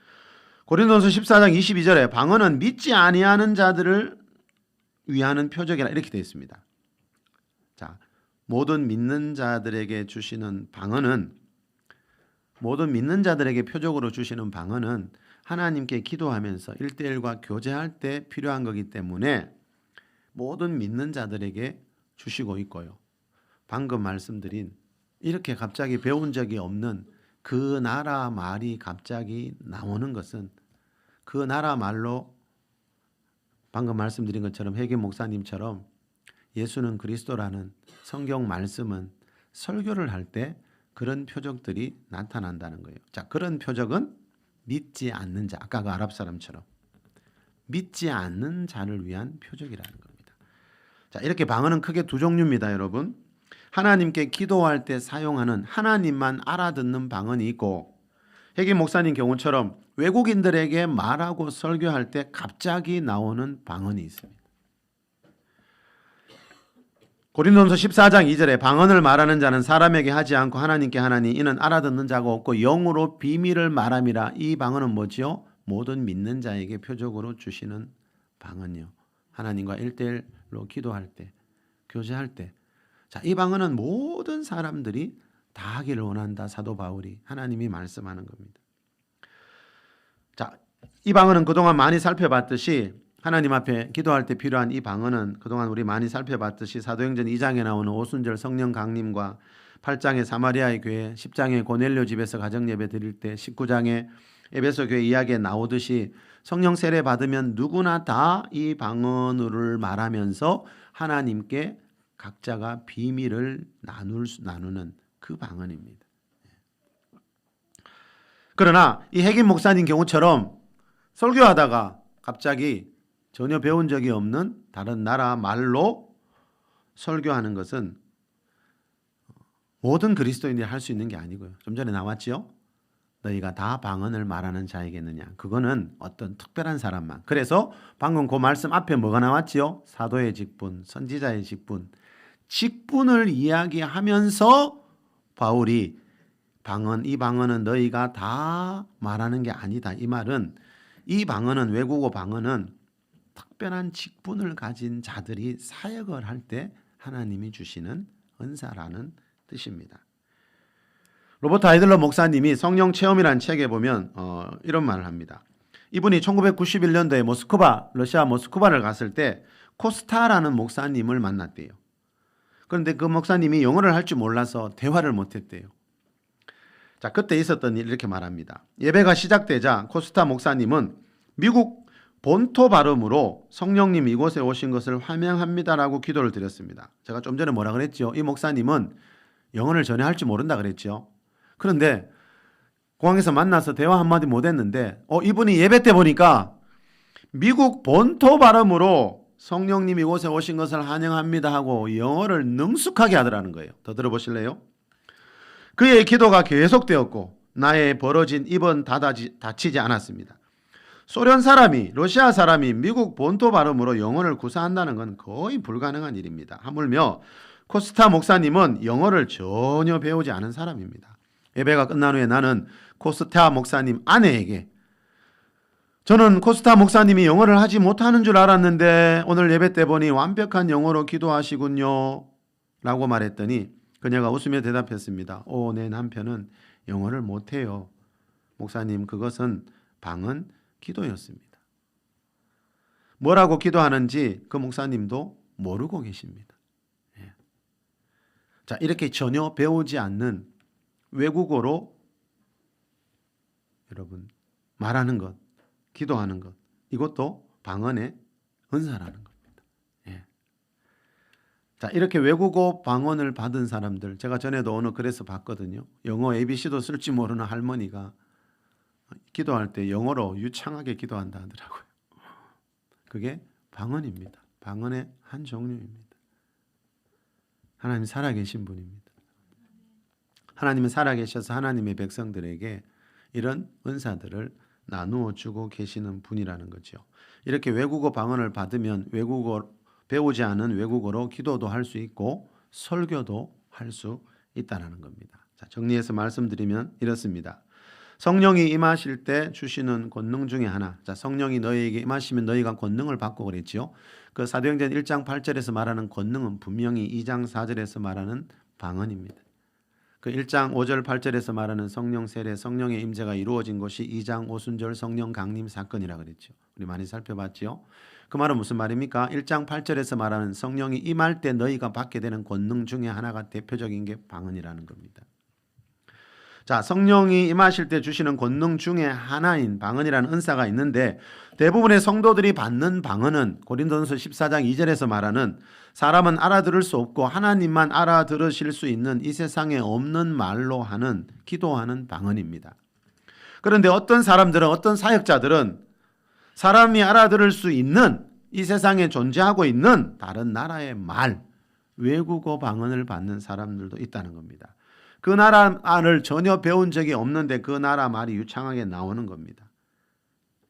고린도전서 14장 22절에 방언은 믿지 아니하는 자들을 위하는 표적이라 이렇게 되어 있습니다. 자, 모든 믿는 자들에게 주시는 방언은, 모든 믿는 자들에게 표적으로 주시는 방언은 하나님께 기도하면서 1대1과 교제할 때 필요한 거기 때문에 모든 믿는 자들에게 주시고 있고요. 방금 말씀드린 이렇게 갑자기 배운 적이 없는 그 나라 말이 갑자기 나오는 것은 그 나라 말로 방금 말씀드린 것처럼 회계 목사님처럼 예수는 그리스도라는 성경 말씀은 설교를 할 때 그런 표적들이 나타난다는 거예요. 자, 그런 표적은 믿지 않는 자, 아까 그 아랍 사람처럼 믿지 않는 자를 위한 표적이라는 겁니다. 자, 이렇게 방언은 크게 두 종류입니다, 여러분. 하나님께 기도할 때 사용하는 하나님만 알아듣는 방언이 있고, 회계 목사님 경우처럼 외국인들에게 말하고 설교할 때 갑자기 나오는 방언이 있습니다. 고린도전서 14장 2절에 방언을 말하는 자는 사람에게 하지 않고 하나님께 하나니 이는 알아듣는 자가 없고 영으로 비밀을 말함이라. 이 방언은 뭐지요? 모든 믿는 자에게 표적으로 주시는 방언이요. 하나님과 1대1로 기도할 때, 교제할 때. 자, 이 방언은 모든 사람들이 다 하기를 원한다. 사도 바울이 하나님이 말씀하는 겁니다. 자, 이 방언은 그동안 많이 살펴봤듯이 하나님 앞에 기도할 때 필요한 이 방언은 그동안 우리 많이 살펴봤듯이 사도행전 2장에 나오는 오순절 성령 강림과 8장의 사마리아의 교회, 10장의 고넬료 집에서 가정예배 드릴 때, 19장의 에베소 교회 이야기에 나오듯이 성령 세례 받으면 누구나 다 이 방언을 말하면서 하나님께 각자가 비밀을 나누는 그 방언입니다. 그러나 이 핵임 목사님 경우처럼 설교하다가 갑자기 전혀 배운 적이 없는 다른 나라 말로 설교하는 것은 모든 그리스도인들이 할 수 있는 게 아니고요. 좀 전에 나왔죠? 너희가 다 방언을 말하는 자이겠느냐. 그거는 어떤 특별한 사람만. 그래서 방금 그 말씀 앞에 뭐가 나왔지요? 사도의 직분, 선지자의 직분. 직분을 이야기하면서 바울이 이 방언은 너희가 다 말하는 게 아니다. 이 말은 이 방언은, 외국어 방언은 특별한 직분을 가진 자들이 사역을 할 때 하나님이 주시는 은사라는 뜻입니다. 로버트 아이들러 목사님이 성령 체험이라는 책에 보면 이런 말을 합니다. 이분이 1991년도에 러시아 모스크바를 갔을 때 코스타라는 목사님을 만났대요. 그런데 그 목사님이 영어를 할 줄 몰라서 대화를 못했대요. 자, 그때 있었던 일 이렇게 말합니다. 예배가 시작되자 코스타 목사님은 미국 본토 발음으로 성령님 이곳에 오신 것을 환영합니다라고 기도를 드렸습니다. 제가 좀 전에 뭐라 그랬죠? 이 목사님은 영어를 전혀 할 줄 모른다 그랬죠. 그런데 공항에서 만나서 대화 한마디 못했는데 이분이 예배 때 보니까 미국 본토 발음으로 성령님 이곳에 오신 것을 환영합니다 하고 영어를 능숙하게 하더라는 거예요. 더 들어보실래요? 그의 기도가 계속되었고 나의 벌어진 입은 닫히지 않았습니다. 소련 사람이, 러시아 사람이 미국 본토 발음으로 영어를 구사한다는 건 거의 불가능한 일입니다. 하물며 코스타 목사님은 영어를 전혀 배우지 않은 사람입니다. 예배가 끝난 후에 나는 코스타 목사님 아내에게 저는 코스타 목사님이 영어를 하지 못하는 줄 알았는데 오늘 예배 때 보니 완벽한 영어로 기도하시군요 라고 말했더니 그녀가 웃으며 대답했습니다. 내 남편은 영어를 못해요. 목사님, 그것은 방언 기도였습니다. 뭐라고 기도하는지 그 목사님도 모르고 계십니다. 자, 이렇게 전혀 배우지 않는 외국어로 여러분 말하는 것, 기도하는 것, 이것도 방언의 은사라는 겁니다. 예. 자, 이렇게 외국어 방언을 받은 사람들, 제가 전에도 어느 글에서 봤거든요. 영어 ABC도 쓸지 모르는 할머니가 기도할 때 영어로 유창하게 기도한다 하더라고요. 그게 방언입니다. 방언의 한 종류입니다. 하나님 살아계신 분입니다. 하나님은 살아계셔서 하나님의 백성들에게 이런 은사들을 나누어 주고 계시는 분이라는 거죠. 이렇게 외국어 방언을 받으면 외국어 배우지 않은 외국어로 기도도 할 수 있고 설교도 할 수 있다는 겁니다. 자, 정리해서 말씀드리면 이렇습니다. 성령이 임하실 때 주시는 권능 중에 하나. 자, 성령이 너희에게 임하시면 너희가 권능을 받고 그랬지요. 그 사도행전 1장 8절에서 말하는 권능은 분명히 2장 4절에서 말하는 방언입니다. 그 1장 5절 8절에서 말하는 성령 세례, 성령의 임재가 이루어진 것이 2장 오순절 성령 강림 사건이라 그랬죠. 우리 많이 살펴봤지요. 그 말은 무슨 말입니까? 1장 8절에서 말하는 성령이 임할 때 너희가 받게 되는 권능 중에 하나가 대표적인 게 방언이라는 겁니다. 자, 성령이 임하실 때 주시는 권능 중에 하나인 방언이라는 은사가 있는데 대부분의 성도들이 받는 방언은 고린도전서 14장 2절에서 말하는 사람은 알아들을 수 없고 하나님만 알아들으실 수 있는 이 세상에 없는 말로 하는 기도하는 방언입니다. 그런데 어떤 사람들은 어떤 사역자들은 사람이 알아들을 수 있는 이 세상에 존재하고 있는 다른 나라의 말, 외국어 방언을 받는 사람들도 있다는 겁니다. 그 나라 말을 전혀 배운 적이 없는데 그 나라 말이 유창하게 나오는 겁니다.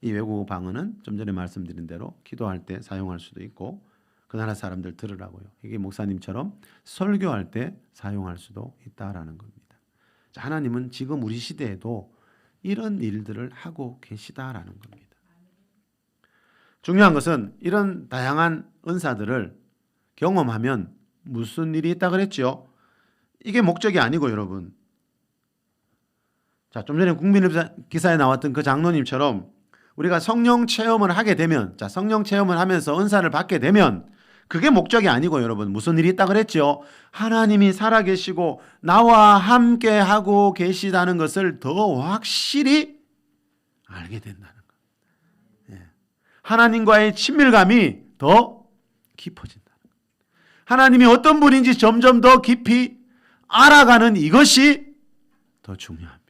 이 외국어 방언은 좀 전에 말씀드린 대로 기도할 때 사용할 수도 있고 그 나라 사람들 들으라고요. 이게 목사님처럼 설교할 때 사용할 수도 있다라는 겁니다. 자, 하나님은 지금 우리 시대에도 이런 일들을 하고 계시다라는 겁니다. 중요한 것은 이런 다양한 은사들을 경험하면 무슨 일이 있다 그랬죠? 이게 목적이 아니고 여러분. 자, 좀 전에 국민기사에 나왔던 그 장로님처럼 우리가 성령 체험을 하게 되면, 자, 성령 체험을 하면서 은사를 받게 되면 그게 목적이 아니고 여러분 무슨 일이 있다 그랬죠? 하나님이 살아계시고 나와 함께 하고 계시다는 것을 더 확실히 알게 된다는 거예요. 예. 하나님과의 친밀감이 더 깊어진다. 하나님이 어떤 분인지 점점 더 깊이 알아가는 이것이 더 중요합니다.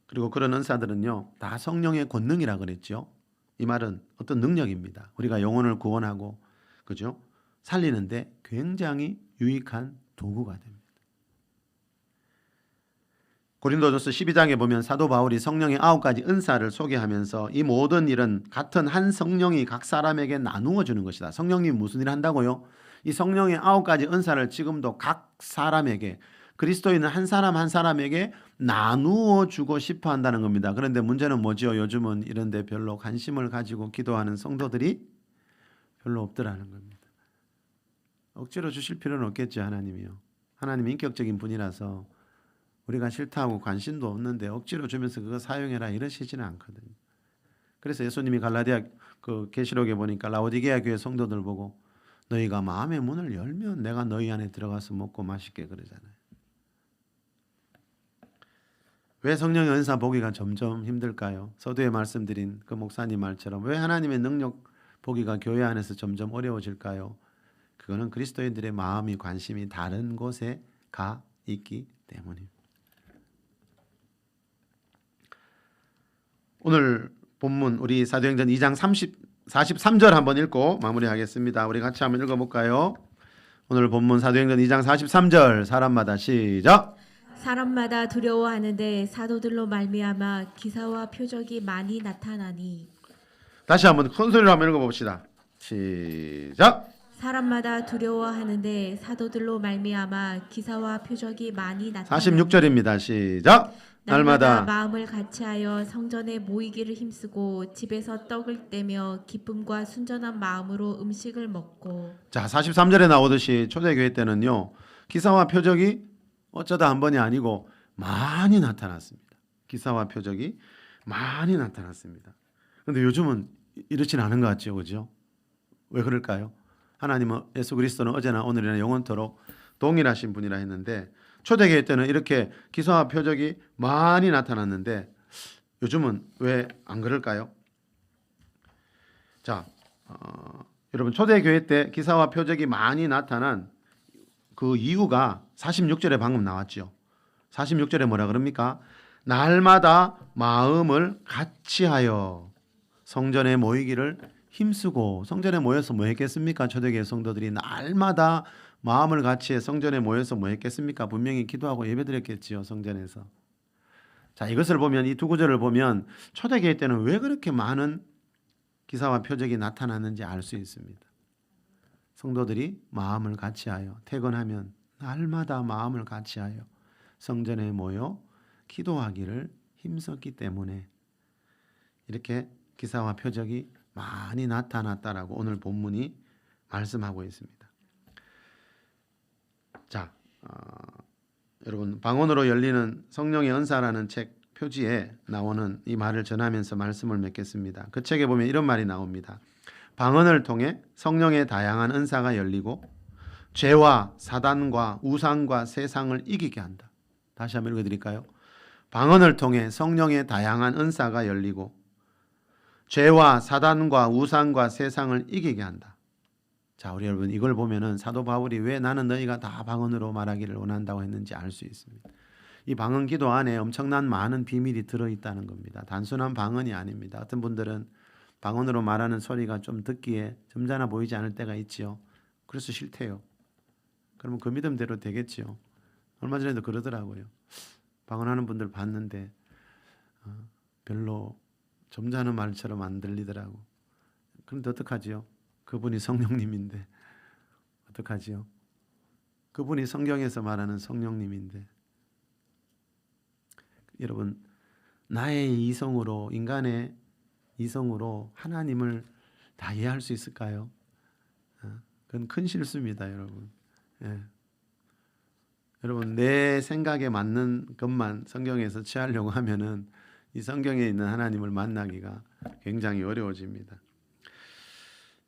그리고 그런 은사들은요, 다 성령의 권능이라 그랬죠. 이 말은 어떤 능력입니다. 우리가 영혼을 구원하고, 그죠? 살리는데 굉장히 유익한 도구가 됩니다. 고린도전서 12장에 보면 사도 바울이 성령의 9가지 은사를 소개하면서 이 모든 일은 같은 한 성령이 각 사람에게 나누어 주는 것이다. 성령님이 무슨 일을 한다고요? 이 성령의 9가지 은사를 지금도 각 사람에게, 그리스도인은 한 사람 한 사람에게 나누어 주고 싶어 한다는 겁니다. 그런데 문제는 뭐죠? 요즘은 이런 데 별로 관심을 가지고 기도하는 성도들이 별로 없더라는 겁니다. 억지로 주실 필요는 없겠죠, 하나님이요. 하나님 인격적인 분이라서 우리가 싫다고 관심도 없는데 억지로 주면서 그거 사용해라 이러시지는 않거든요. 그래서 예수님이 갈라디아 그 계시록에 보니까 라오디게아 교회 성도들 보고 너희가 마음의 문을 열면 내가 너희 안에 들어가서 먹고 마실게 그러잖아요. 왜 성령의 은사 보기가 점점 힘들까요? 서두에 말씀드린 그 목사님 말처럼 왜 하나님의 능력 보기가 교회 안에서 점점 어려워질까요? 그거는 그리스도인들의 마음이 관심이 다른 곳에 가 있기 때문입니다. 오늘 본문 우리 사도행전 2장 43절 한번 읽고 마무리하겠습니다. 우리 같이 한번 읽어볼까요? 오늘 본문 사도행전 2장 43절 사람마다 시작. 사람마다 두려워하는데 사도들로 말미암아 기사와 표적이 많이 나타나니. 다시 한번 큰 소리로 한번 읽어봅시다. 시작. 사람마다 두려워하는데 사도들로 말미암아 기사와 표적이 많이 나타나니. 46절입니다. 시작. 날마다 마음을 같이하여 성전에 모이기를 힘쓰고 집에서 떡을 떼며 기쁨과 순전한 마음으로 음식을 먹고. 자, 43절에 나오듯이 초대교회 때는요, 기사와 표적이 어쩌다 한 번이 아니고 많이 나타났습니다. 기사와 표적이 많이 나타났습니다. 그런데 요즘은 이렇진 않은 것 같죠, 그죠? 왜 그럴까요? 하나님은 예수 그리스도는 어제나 오늘이나 영원토록 동일하신 분이라 했는데 초대교회 때는 이렇게 기사와 표적이 많이 나타났는데 요즘은 왜 안 그럴까요? 자, 여러분 초대교회 때 기사와 표적이 많이 나타난 그 이유가 46절에 방금 나왔죠. 46절에 뭐라 그럽니까? 날마다 마음을 같이하여 성전에 모이기를 힘쓰고. 성전에 모여서 뭐 했겠습니까? 초대교회 성도들이 날마다 마음을 같이해 성전에 모여서 뭐 했겠습니까? 분명히 기도하고 예배드렸겠지요, 성전에서. 자, 이것을 보면 이 두 구절을 보면 초대교회 때는 왜 그렇게 많은 기사와 표적이 나타났는지 알 수 있습니다. 성도들이 마음을 같이하여 퇴근하면 날마다 마음을 같이하여 성전에 모여 기도하기를 힘썼기 때문에 이렇게 기사와 표적이 많이 나타났다라고 오늘 본문이 말씀하고 있습니다. 자, 여러분 방언으로 열리는 성령의 은사라는 책 표지에 나오는 이 말을 전하면서 말씀을 맺겠습니다. 그 책에 보면 이런 말이 나옵니다. 방언을 통해 성령의 다양한 은사가 열리고 죄와 사단과 우상과 세상을 이기게 한다. 다시 한번 읽어드릴까요? 방언을 통해 성령의 다양한 은사가 열리고 죄와 사단과 우상과 세상을 이기게 한다. 자, 우리 여러분 이걸 보면은 사도 바울이 왜 나는 너희가 다 방언으로 말하기를 원한다고 했는지 알 수 있습니다. 이 방언 기도 안에 엄청난 많은 비밀이 들어있다는 겁니다. 단순한 방언이 아닙니다. 어떤 분들은 방언으로 말하는 소리가 좀 듣기에 점잖아 보이지 않을 때가 있지요. 그래서 싫대요. 그러면 그 믿음대로 되겠지요. 얼마 전에도 그러더라고요. 방언하는 분들 봤는데 별로 점잖은 말처럼 안 들리더라고. 그런데 어떡하지요? 그분이 성령님인데 어떡하지요? 그분이 성경에서 말하는 성령님인데 여러분 나의 이성으로 인간의 이성으로 하나님을 다 이해할 수 있을까요? 그건 큰 실수입니다, 여러분. 예. 여러분 내 생각에 맞는 것만 성경에서 취하려고 하면은 이 성경에 있는 하나님을 만나기가 굉장히 어려워집니다.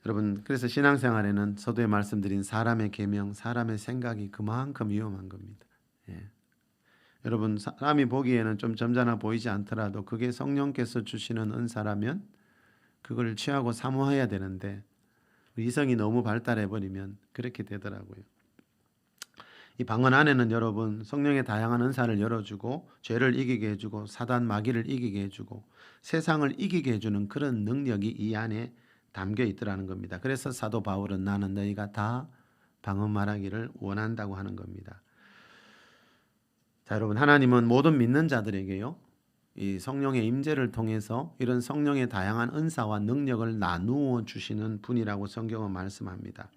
여러분 그래서 신앙생활에는 서두에 말씀드린 사람의 계명, 사람의 생각이 그만큼 위험한 겁니다. 예. 여러분 사람이 보기에는 좀 점잖아 보이지 않더라도 그게 성령께서 주시는 은사라면 그걸 취하고 사모해야 되는데 이성이 너무 발달해 버리면 그렇게 되더라고요. 이 방언 안에는 여러분 성령의 다양한 은사를 열어주고 죄를 이기게 해주고 사단 마귀를 이기게 해주고 세상을 이기게 해주는 그런 능력이 이 안에 담겨 있더라는 겁니다. 그래서 사도 바울은 나는 너희가 다 방언 말하기를 원한다고 하는 겁니다. 자, 여러분 하나님은 모든 믿는 자들에게요 이 성령의 임재를 통해서 이런 성령의 다양한 은사와 능력을 나누어 주시는 분이라고 성경은 말씀합니다.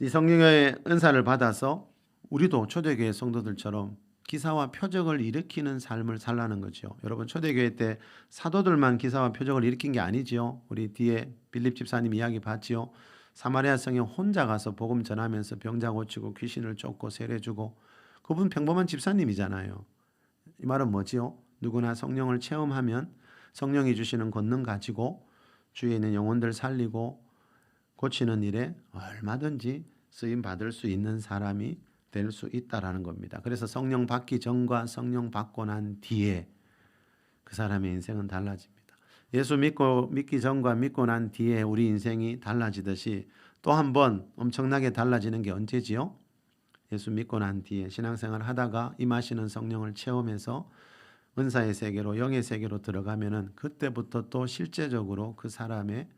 이 성령의 은사를 받아서 우리도 초대교회 성도들처럼 기사와 표적을 일으키는 삶을 살라는 거죠. 여러분 초대교회 때 사도들만 기사와 표적을 일으킨 게 아니지요. 우리 뒤에 빌립 집사님 이야기 봤지요. 사마리아 성에 혼자 가서 복음 전하면서 병자 고치고 귀신을 쫓고 세례 주고 그분 평범한 집사님이잖아요. 이 말은 뭐지요? 누구나 성령을 체험하면 성령이 주시는 권능 가지고 주위에 있는 영혼들 살리고 고치는 일에 얼마든지 쓰임 받을 수 있는 사람이 될 수 있다라는 겁니다. 그래서 성령 받기 전과 성령 받고 난 뒤에 그 사람의 인생은 달라집니다. 예수 믿기 전과 믿고 난 뒤에 우리 인생이 달라지듯이 또 한 번 엄청나게 달라지는 게 언제지요? 예수 믿고 난 뒤에 신앙생활 하다가 임하시는 성령을 체험해서 은사의 세계로 영의 세계로 들어가면은 그때부터 또 실제적으로 그 사람의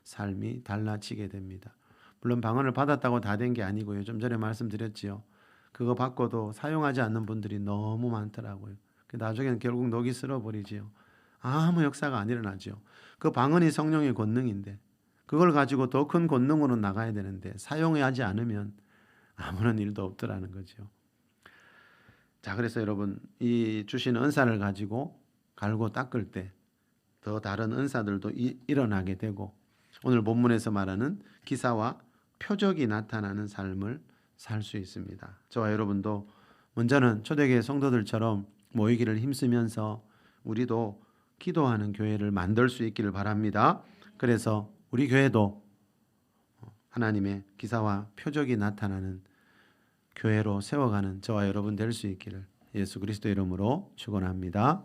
삶이 달라지게 됩니다. 물론 방언을 받았다고 다 된 게 아니고요. 좀 전에 말씀드렸지요. 그거 받고도 사용하지 않는 분들이 너무 많더라고요. 나중에는 결국 녹이 쓸어버리지요. 아무 역사가 안 일어나죠. 그 방언이 성령의 권능인데 그걸 가지고 더 큰 권능으로 나가야 되는데 사용하지 않으면 아무런 일도 없더라는 거죠. 자, 그래서 여러분 이 주신 은사를 가지고 갈고 닦을 때 더 다른 은사들도 일어나게 되고 오늘 본문에서 말하는 기사와 표적이 나타나는 삶을 살 수 있습니다. 저와 여러분도 먼저는 초대교회 성도들처럼 모이기를 힘쓰면서 우리도 기도하는 교회를 만들 수 있기를 바랍니다. 그래서 우리 교회도 하나님의 기사와 표적이 나타나는 교회로 세워가는 저와 여러분 될 수 있기를 예수 그리스도 이름으로 축원합니다.